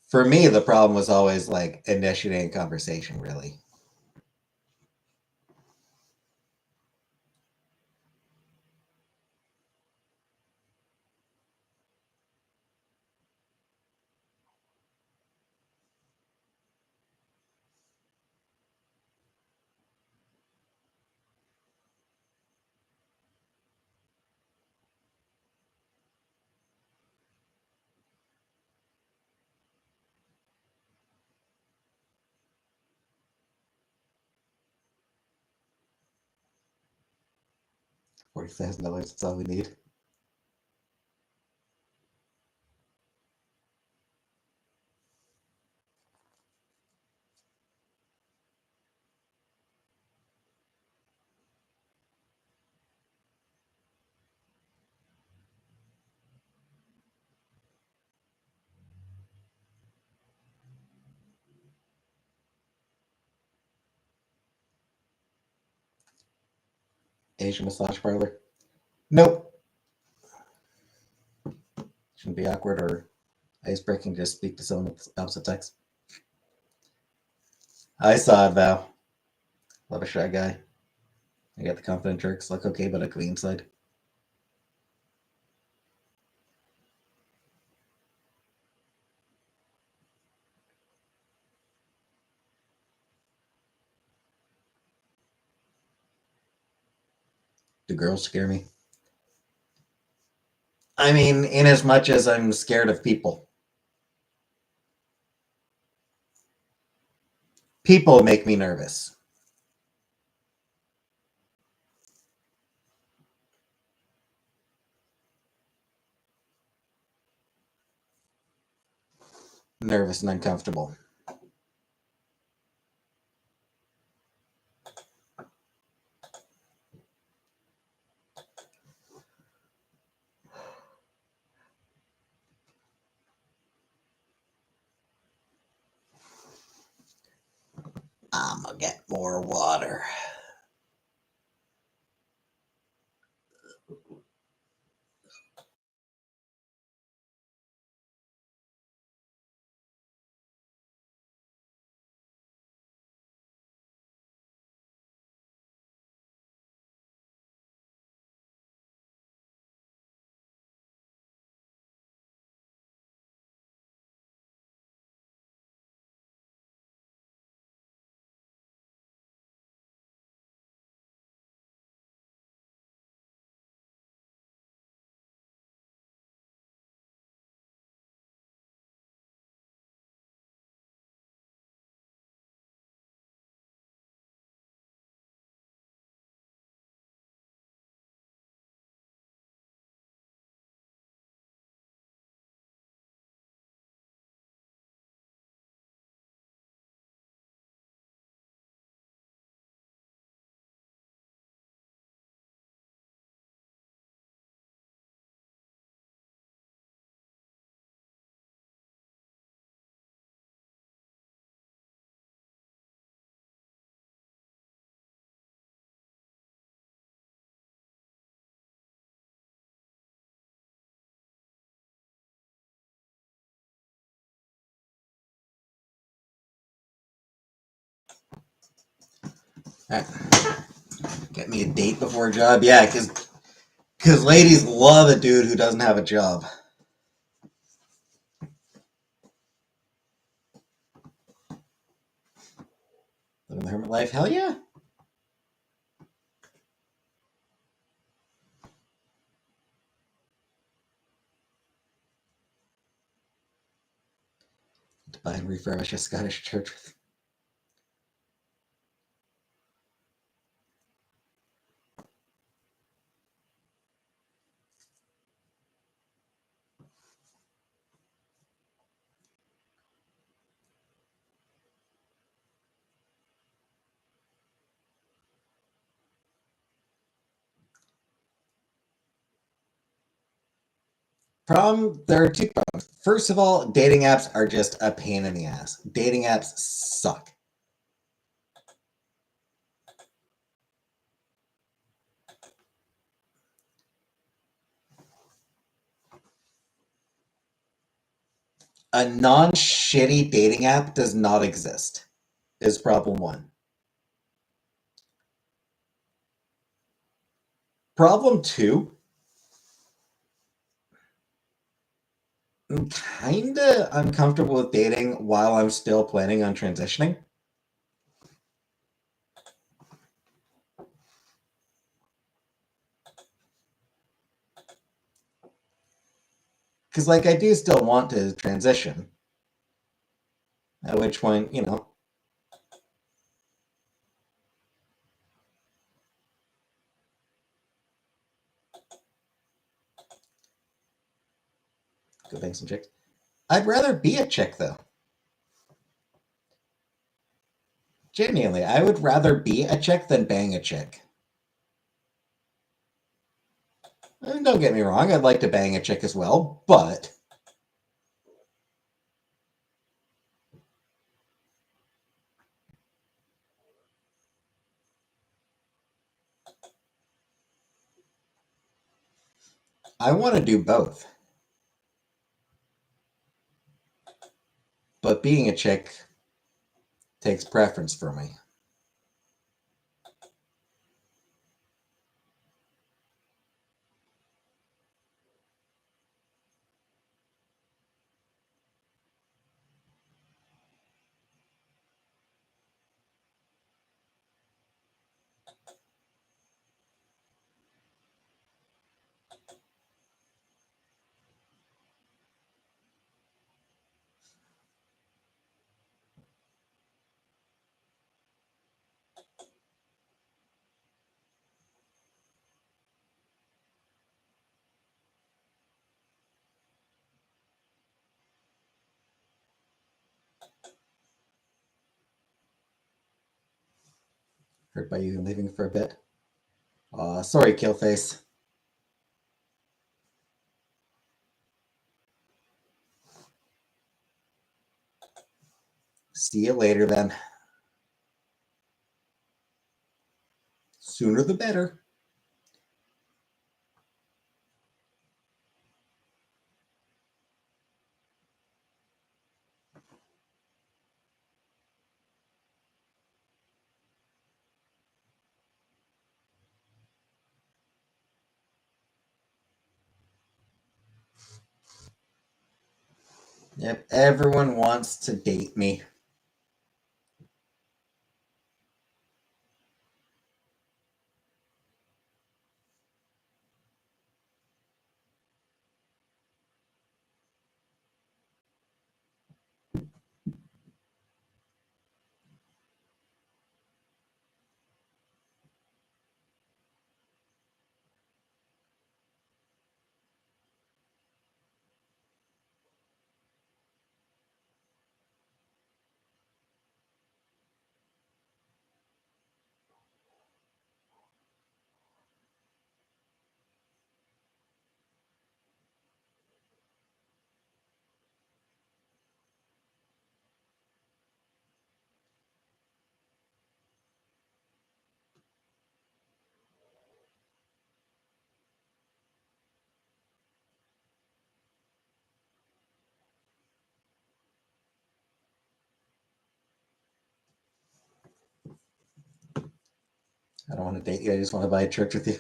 For me, the problem was always like initiating a conversation, really. $40,000, that's all we need. Asian massage parlor. Nope. Shouldn't be awkward or icebreaking. Just speak to someone with opposite sex. I saw it, Val. Love a shy guy. I got the confident jerks. Look okay, but a clean side. Do girls scare me? I mean, in as much as I'm scared of people. People make me nervous. Nervous and uncomfortable. I'm gonna get more water. All right. Get me a date before a job. Yeah, because ladies love a dude who doesn't have a job. Living the hermit life, hell yeah. To buy and refurbish a Scottish church. There are two problems. First of all, dating apps are just a pain in the ass. Dating apps suck. A non-shitty dating app does not exist, is problem one. Problem two, I'm kind of uncomfortable with dating while I'm still planning on transitioning. Because, like, I do still want to transition. At which point, go bang some chicks. I'd rather be a chick, though. Genuinely, I would rather be a chick than bang a chick. I mean, don't get me wrong, I'd like to bang a chick as well, but I want to do both, but being a chick takes preference for me. Hurt by you leaving for a bit. Sorry, Killface. See you later then. Sooner the better. Yep, everyone wants to date me. I don't want to date you. I just want to buy a church with you.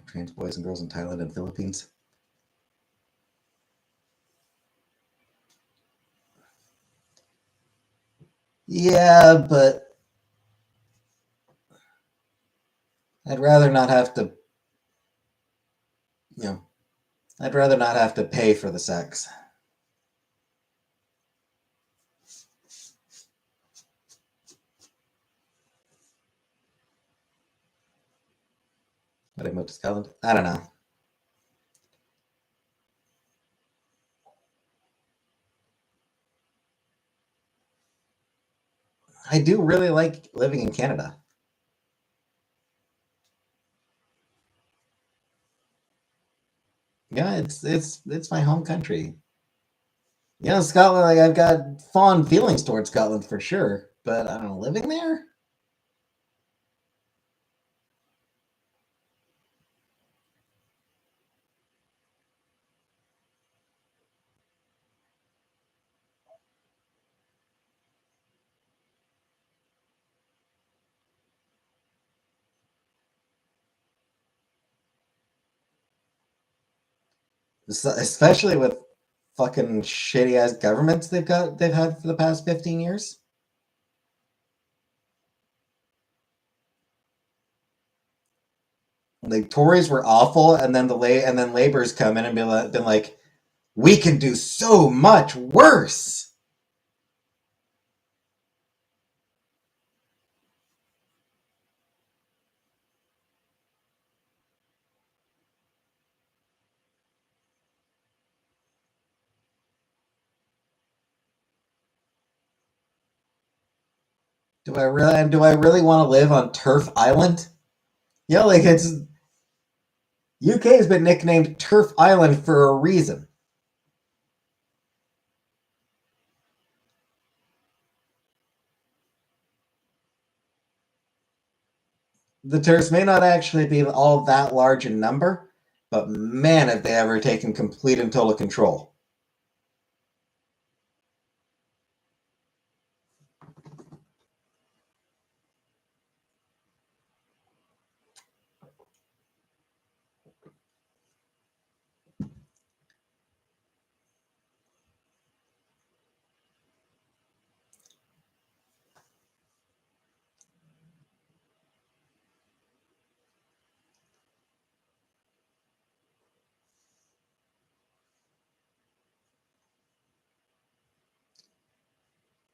Trans boys and girls in Thailand and Philippines. Yeah, but I'd rather not have to, you know, I'd rather not have to pay for the sex. But I moved to Scotland. I don't know. I do really like living in Canada. Yeah, it's my home country. Yeah, Scotland. Like I've got fond feelings towards Scotland for sure, but I don't know, living there. Especially with fucking shitty ass governments they've had for the past 15 years. Like Tories were awful, and then and then Labor's come in and been like, we can do so much worse. do I really want to live on Turf Island? Yeah, like it's UK has been nicknamed Turf Island for a reason. The turfs may not actually be all that large in number, but man, have they ever taken complete and total control.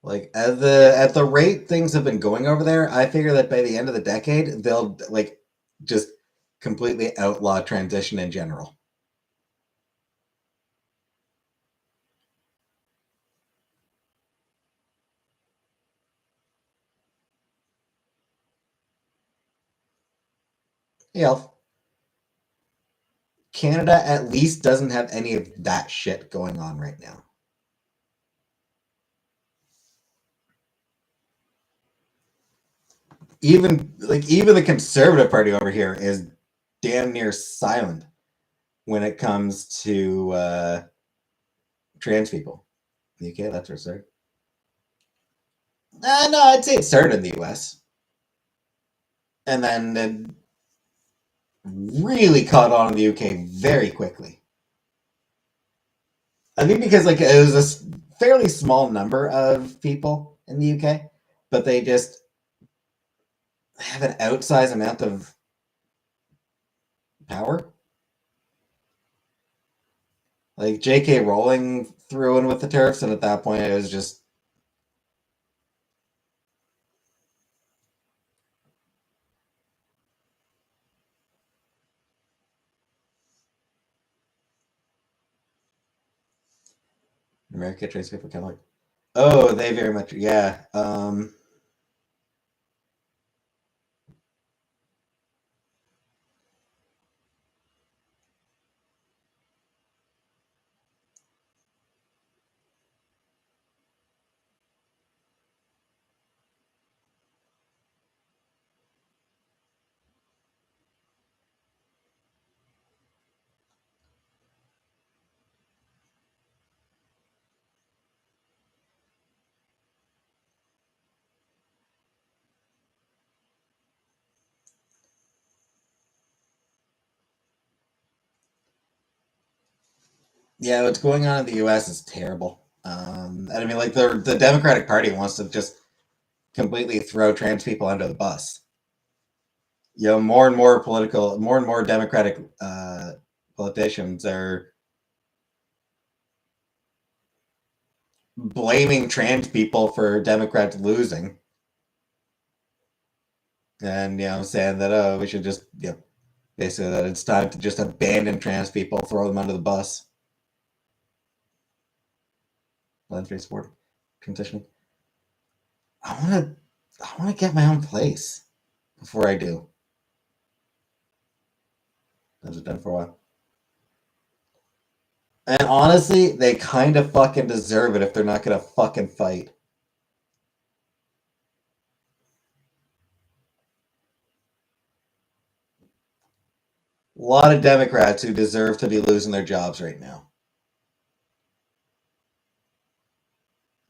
Like at the rate things have been going over there, I figure that by the end of the decade, they'll like just completely outlaw transition in general. Yeah, Canada at least doesn't have any of that shit going on right now. Even the Conservative Party over here is damn near silent when it comes to trans people. In the UK, that's where it started. No, I'd say it started in the US, and then it really caught on in the UK very quickly. I think because like it was a fairly small number of people in the UK, but they just have an outsized amount of power. Like J.K. Rowling threw in with the turfs, and at that point, it was just America trans people kind of like, oh, they very much, yeah. Yeah, what's going on in the U.S. is terrible. And I mean, like the Democratic Party wants to just completely throw trans people under the bus. More and more Democratic politicians are blaming trans people for Democrats losing, and saying that we should just basically that it's time to just abandon trans people, throw them under the bus. Land-free sport transitioning. I want to get my own place before I do. I've done for a while. And honestly, they kind of fucking deserve it if they're not gonna fucking fight. A lot of Democrats who deserve to be losing their jobs right now.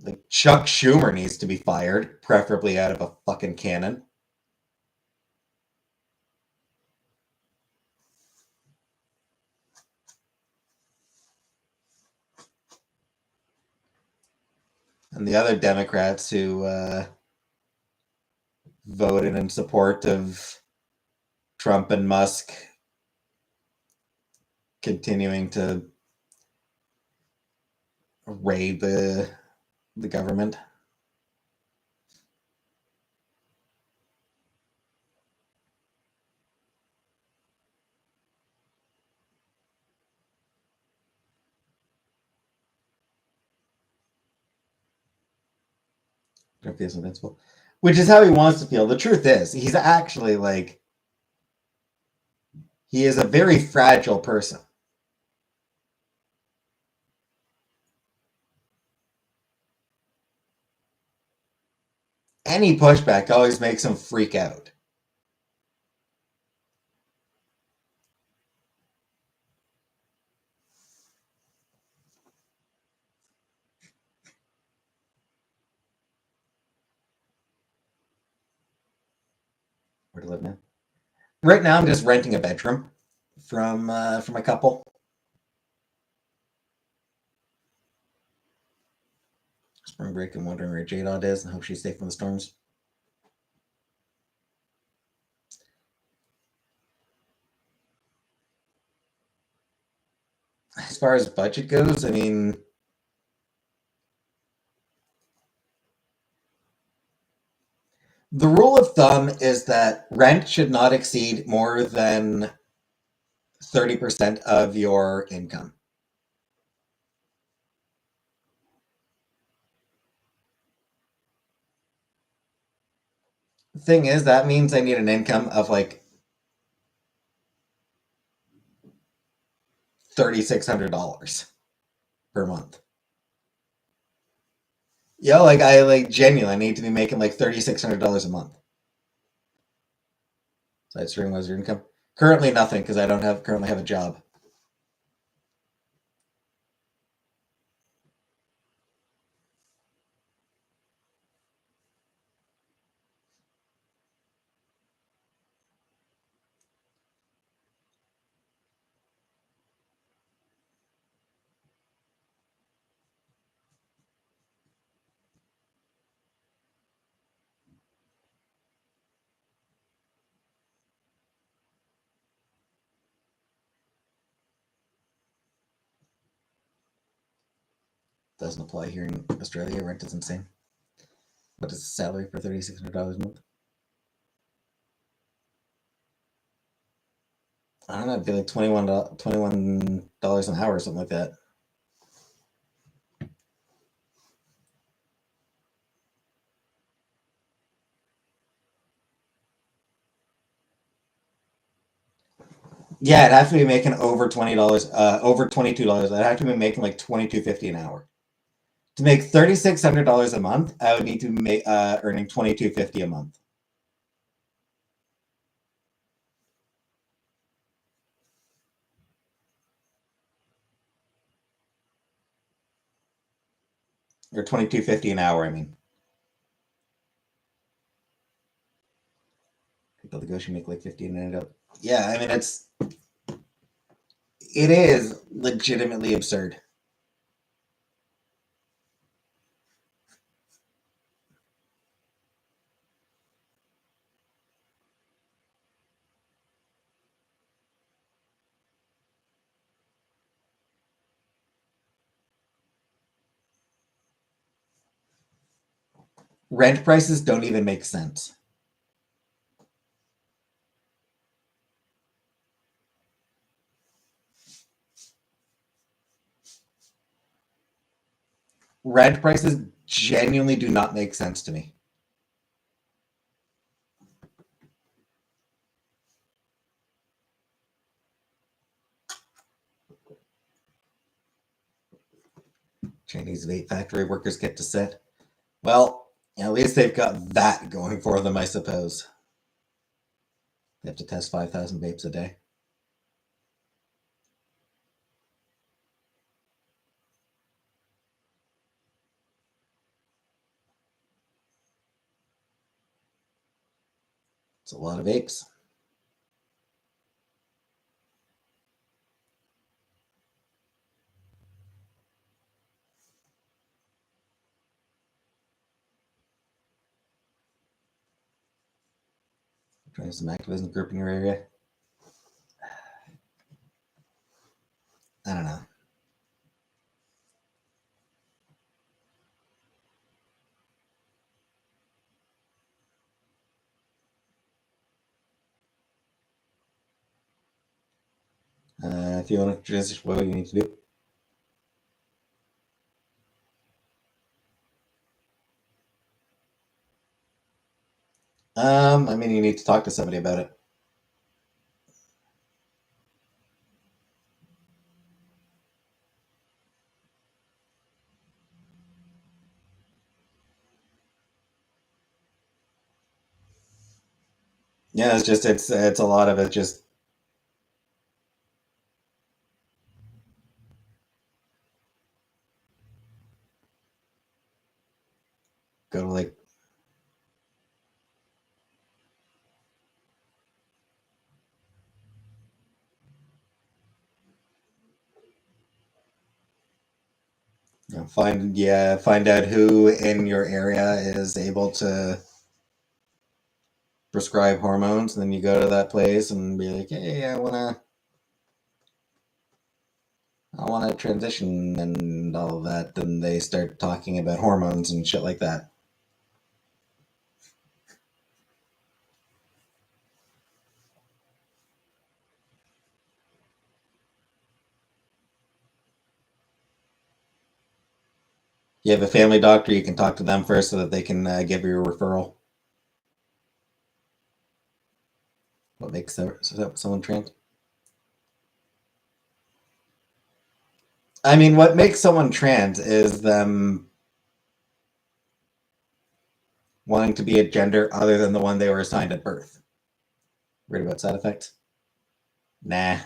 Like Chuck Schumer needs to be fired, preferably out of a fucking cannon. And the other Democrats who voted in support of Trump and Musk continuing to raid the government. Trump is invincible. which is how he wants to feel. The truth is, he's actually like, he is a very fragile person. Any pushback always makes him freak out. Where to live now? Right now, I'm just renting a bedroom from a couple. Spring break. I'm wondering where Jadot is and hope she's safe from the storms. As far as budget goes, I mean, the rule of thumb is that rent should not exceed more than 30% of your income. Thing is, that means I need an income of like $3,600 per month. Yeah, like I like genuinely need to be making like $3,600 a month. So I'd stream was your income. Currently nothing because I don't have currently have a job. Doesn't apply here in Australia. Rent is insane. What is the salary for $3,600 a month? I don't know. It'd be like $21 an hour or something like that. Yeah, it'd have to be making over $20, over $22. I'd have to be making like $22.50 an hour. To make $3,600 a month, I would need to make earning $22.50 a month. Or $22.50 an hour, I mean. People that go should make like 15 and end up. Yeah, I mean it is legitimately absurd. Rent prices don't even make sense. Rent prices genuinely do not make sense to me. Chinese vape factory workers get to sit. Well, at least they've got that going for them, I suppose. They have to test 5,000 vapes a day. It's a lot of vapes. Trying some activism group in your area. I don't know. If you want to transition, what do you need to do? I mean, you need to talk to somebody about it. Yeah, it's a lot of it just go to like find out who in your area is able to prescribe hormones, and then you go to that place and be like, hey, I wanna transition and all of that. Then they start talking about hormones and shit like that. You have a family doctor, you can talk to them first so that they can give you a referral. What makes someone trans? I mean, what makes someone trans is them wanting to be a gender other than the one they were assigned at birth. Worried about side effects? Nah.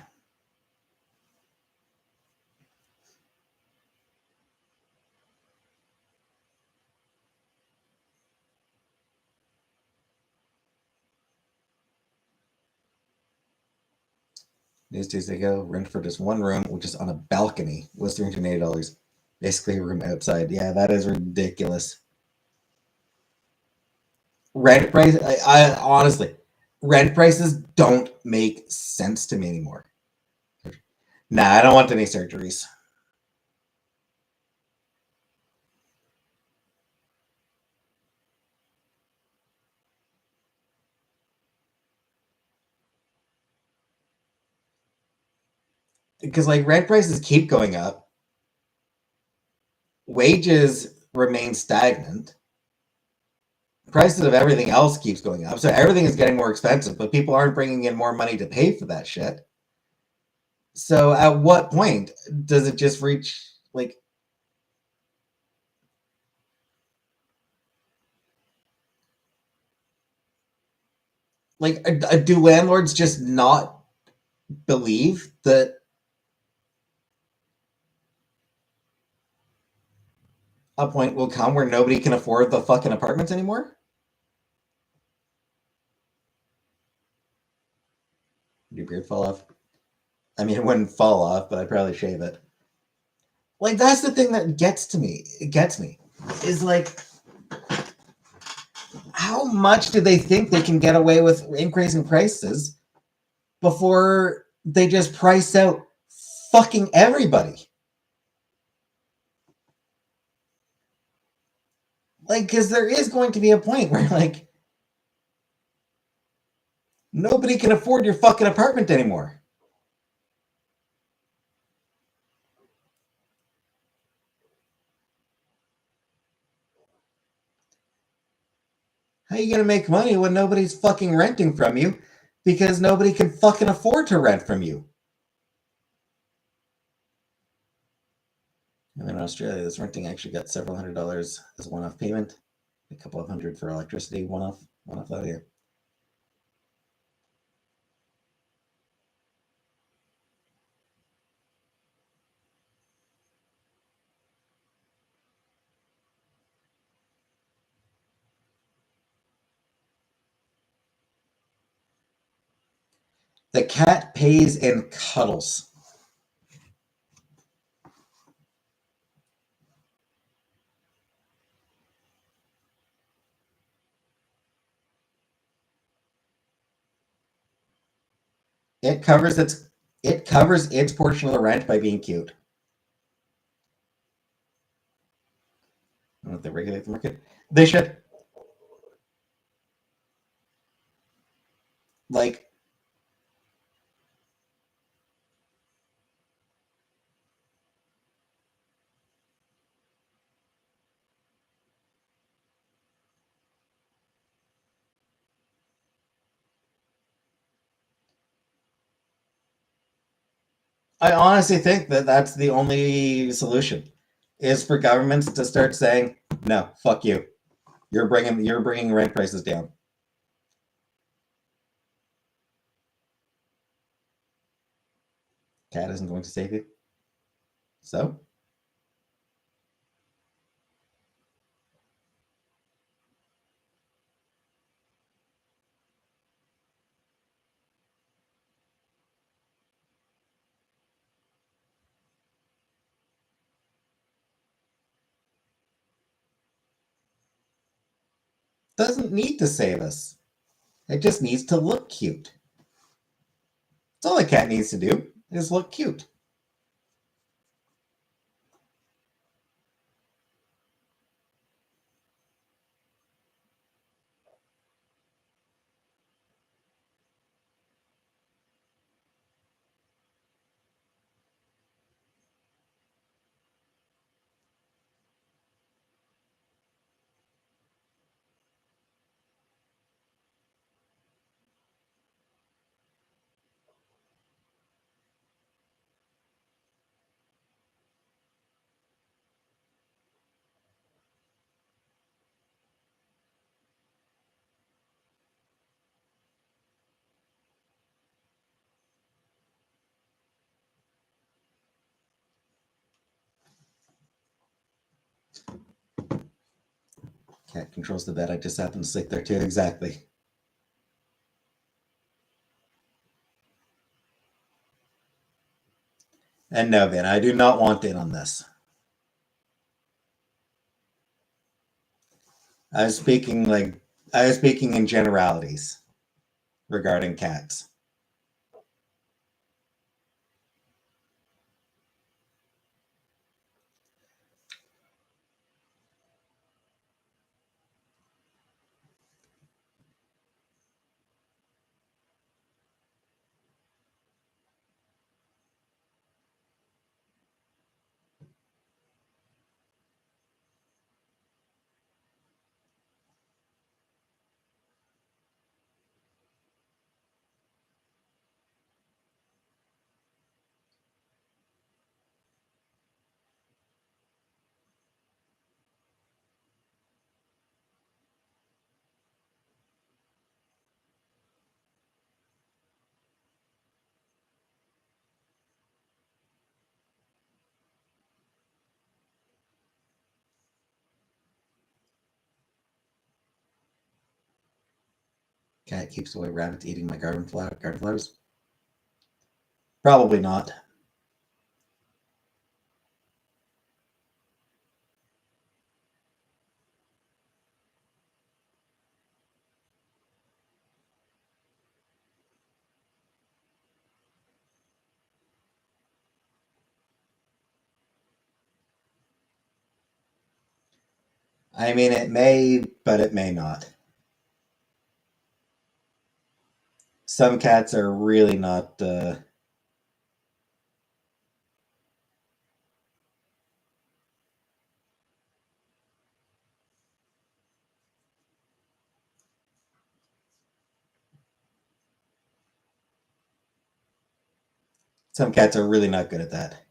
These days they go rent for just one room, which is on a balcony, was $380. Basically a room outside. Yeah, that is ridiculous. Rent price. I honestly, rent prices don't make sense to me anymore. Nah, I don't want any surgeries. Because like rent prices keep going up, wages remain stagnant, prices of everything else keeps going up. So everything is getting more expensive, but people aren't bringing in more money to pay for that shit. So at what point does it just reach do landlords just not believe that a point will come where nobody can afford the fucking apartments anymore? Your beard fall off? I mean, it wouldn't fall off, but I'd probably shave it. Like that's the thing that gets to me. It gets me. Is like how much do they think they can get away with increasing prices before they just price out fucking everybody? Like, because there is going to be a point where like nobody can afford your fucking apartment anymore. How are you gonna make money when nobody's fucking renting from you because nobody can fucking afford to rent from you? And in Australia, this renting actually got several $100s as a one-off payment, a couple of hundred for electricity, one-off that year. The cat pays in cuddles. It covers its portion of the rent by being cute. I don't know if they regulate the market. They should. Like, I honestly think that that's the only solution, is for governments to start saying, "No, fuck you. You're bringing rent prices down." Cat isn't going to save you. So doesn't need to save us. It just needs to look cute. That's all a cat needs to do is look cute. Cat controls the bed. I just happen to sleep there too. Exactly. And no, Vin, I do not want in on this. I was speaking like I was speaking in generalities regarding cats. Cat keeps away rabbits eating my garden flowers. Probably not. I mean, it may, but it may not. Some cats are really not. Some cats are really not good at that.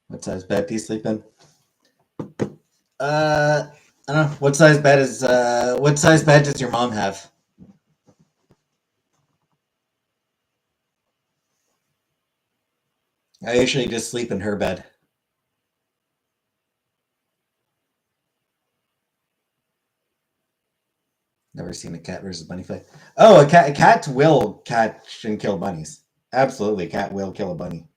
What size bed do you sleep in? I don't know. What size bed is? What size bed does your mom have? I usually just sleep in her bed. Never seen a cat versus bunny fight. Oh, a cat. Cats will catch and kill bunnies. Absolutely, a cat will kill a bunny.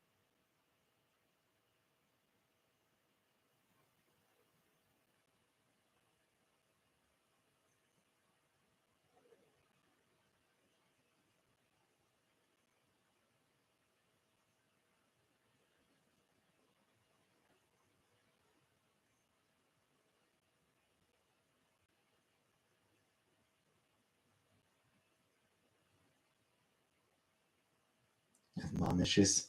Mom issues.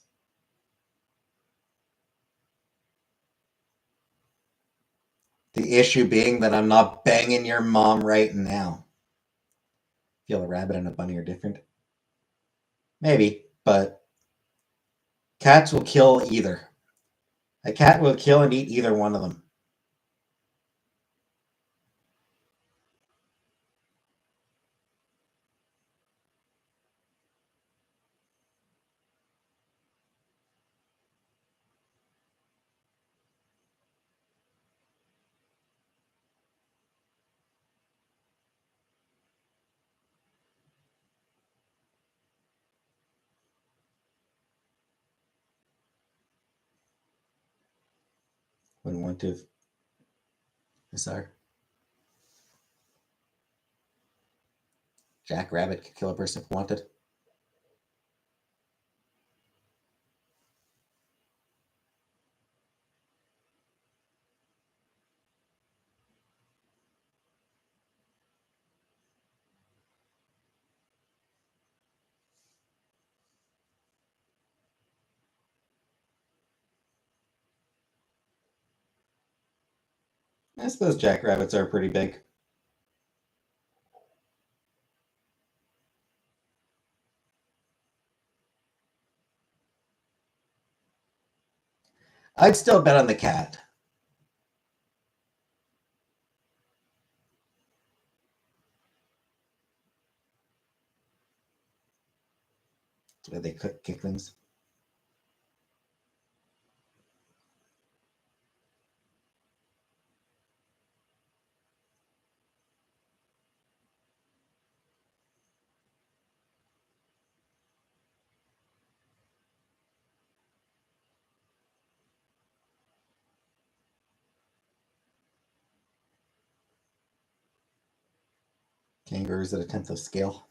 The issue being that I'm not banging your mom right now. Feel a rabbit and a bunny are different? Maybe, but cats will kill either. A cat will kill and eat either one of them. Wouldn't want to. Sorry. Jack Rabbit could kill a person if wanted. I suppose jackrabbits are pretty big. I'd still bet on the cat. That's why they kick things. Kangaroos at a tenth of scale.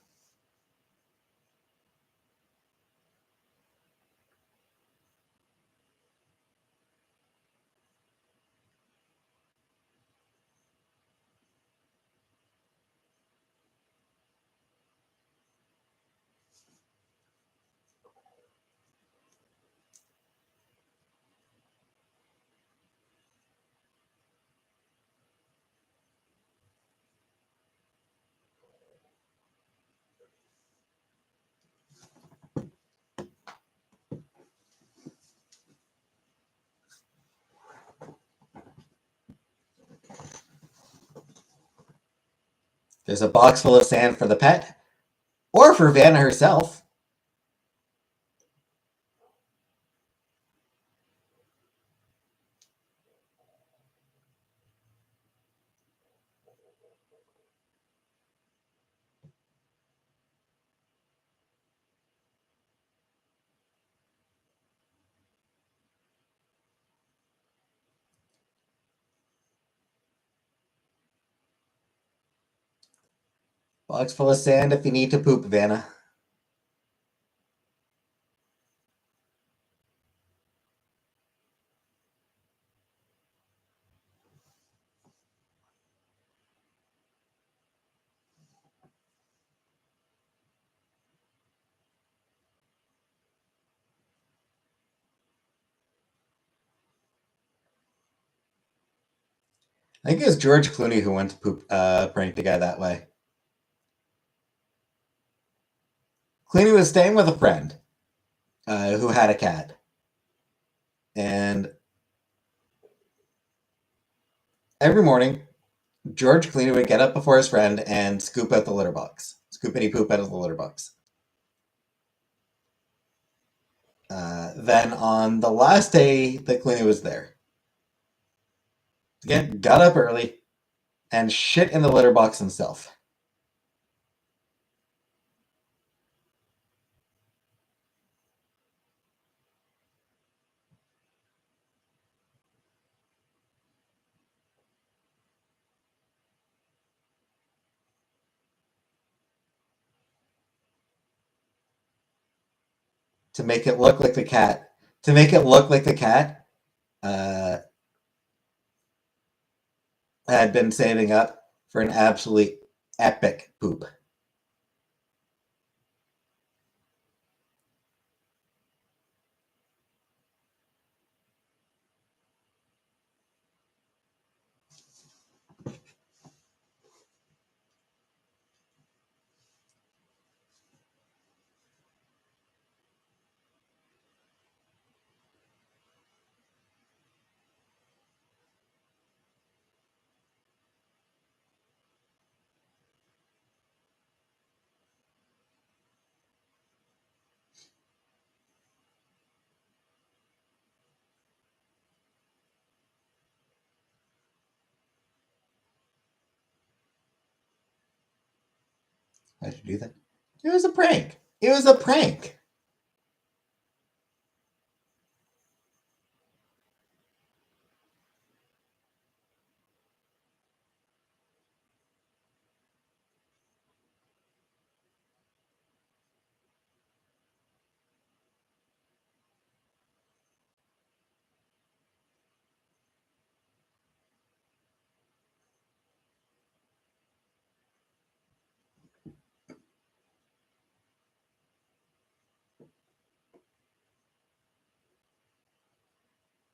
There's a box full of sand for the pet, or for Vanna herself. Box full of sand if you need to poop, Vanna. I think it was George Clooney who went to poop, prank the guy that way. Clooney was staying with a friend who had a cat, and every morning George Clooney would get up before his friend and scoop out the litter box, scoop any poop out of the litter box. Then on the last day that Clooney was there, again got up early and shit in the litter box himself. To make it look like the cat. To make it look like the cat uh, had been saving up for an absolutely epic poop. Why'd you do that? It was a prank. It was a prank.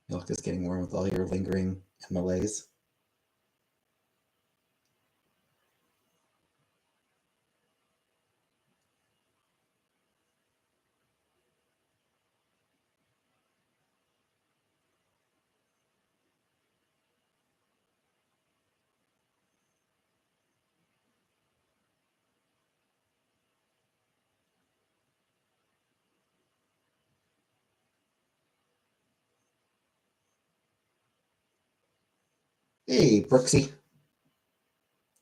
Milk is getting warm with all your lingering malaise. Hey, Brooksy.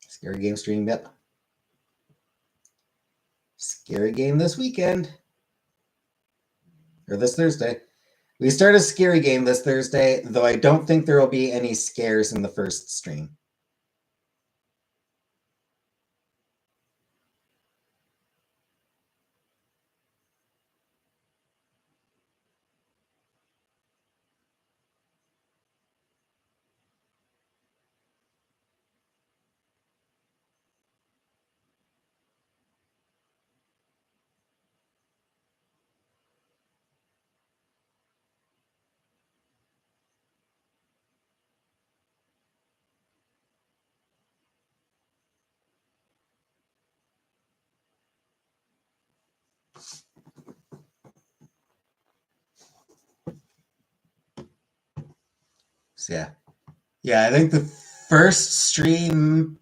Scary game streamed up. Scary game this weekend. Or this Thursday. We start a scary game this Thursday, though I don't think there will be any scares in the first stream. So yeah. Yeah, I think the first stream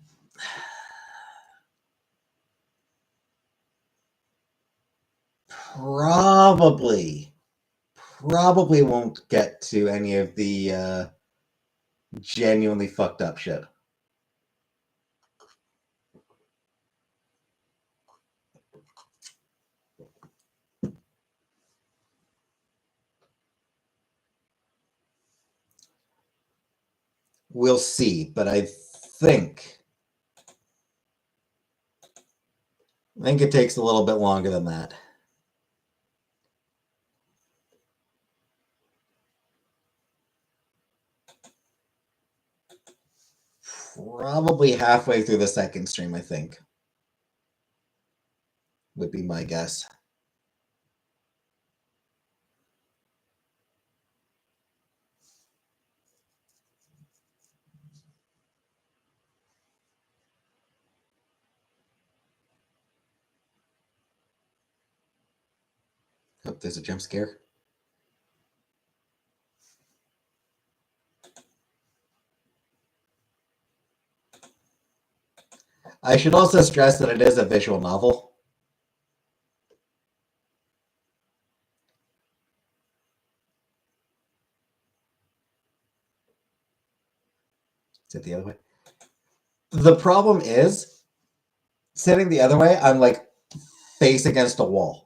probably won't get to any of the genuinely fucked up shit. We'll see, but I think it takes a little bit longer than that. Probably halfway through the second stream, I think. Would be my guess. Oh, there's a jump scare. I should also stress that it is a visual novel. Is it the other way? The problem is, sitting the other way, I'm like face against a wall.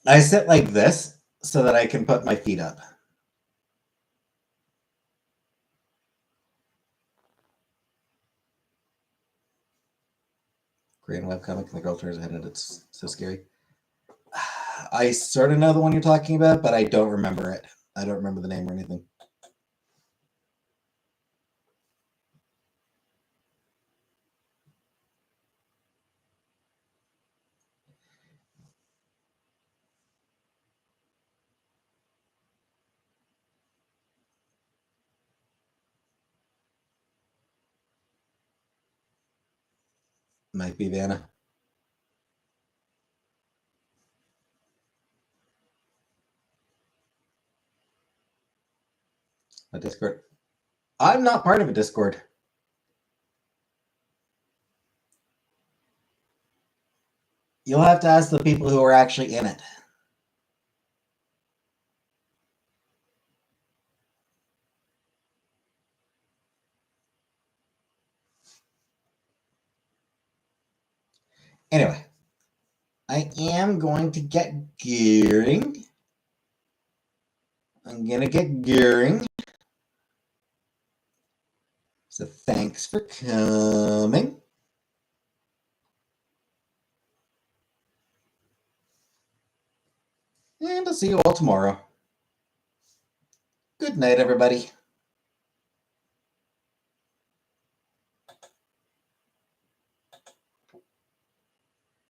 I sit like this so that I can put my feet up. Korean webcomic and the girl turns ahead and it's so scary. I sort of know the one you're talking about, but I don't remember it. I don't remember the name or anything. Might be Vanna. A Discord. I'm not part of a Discord. You'll have to ask the people who are actually in it. Anyway, I am going to get gearing. I'm going to get gearing. So thanks for coming. And I'll see you all tomorrow. Good night, everybody.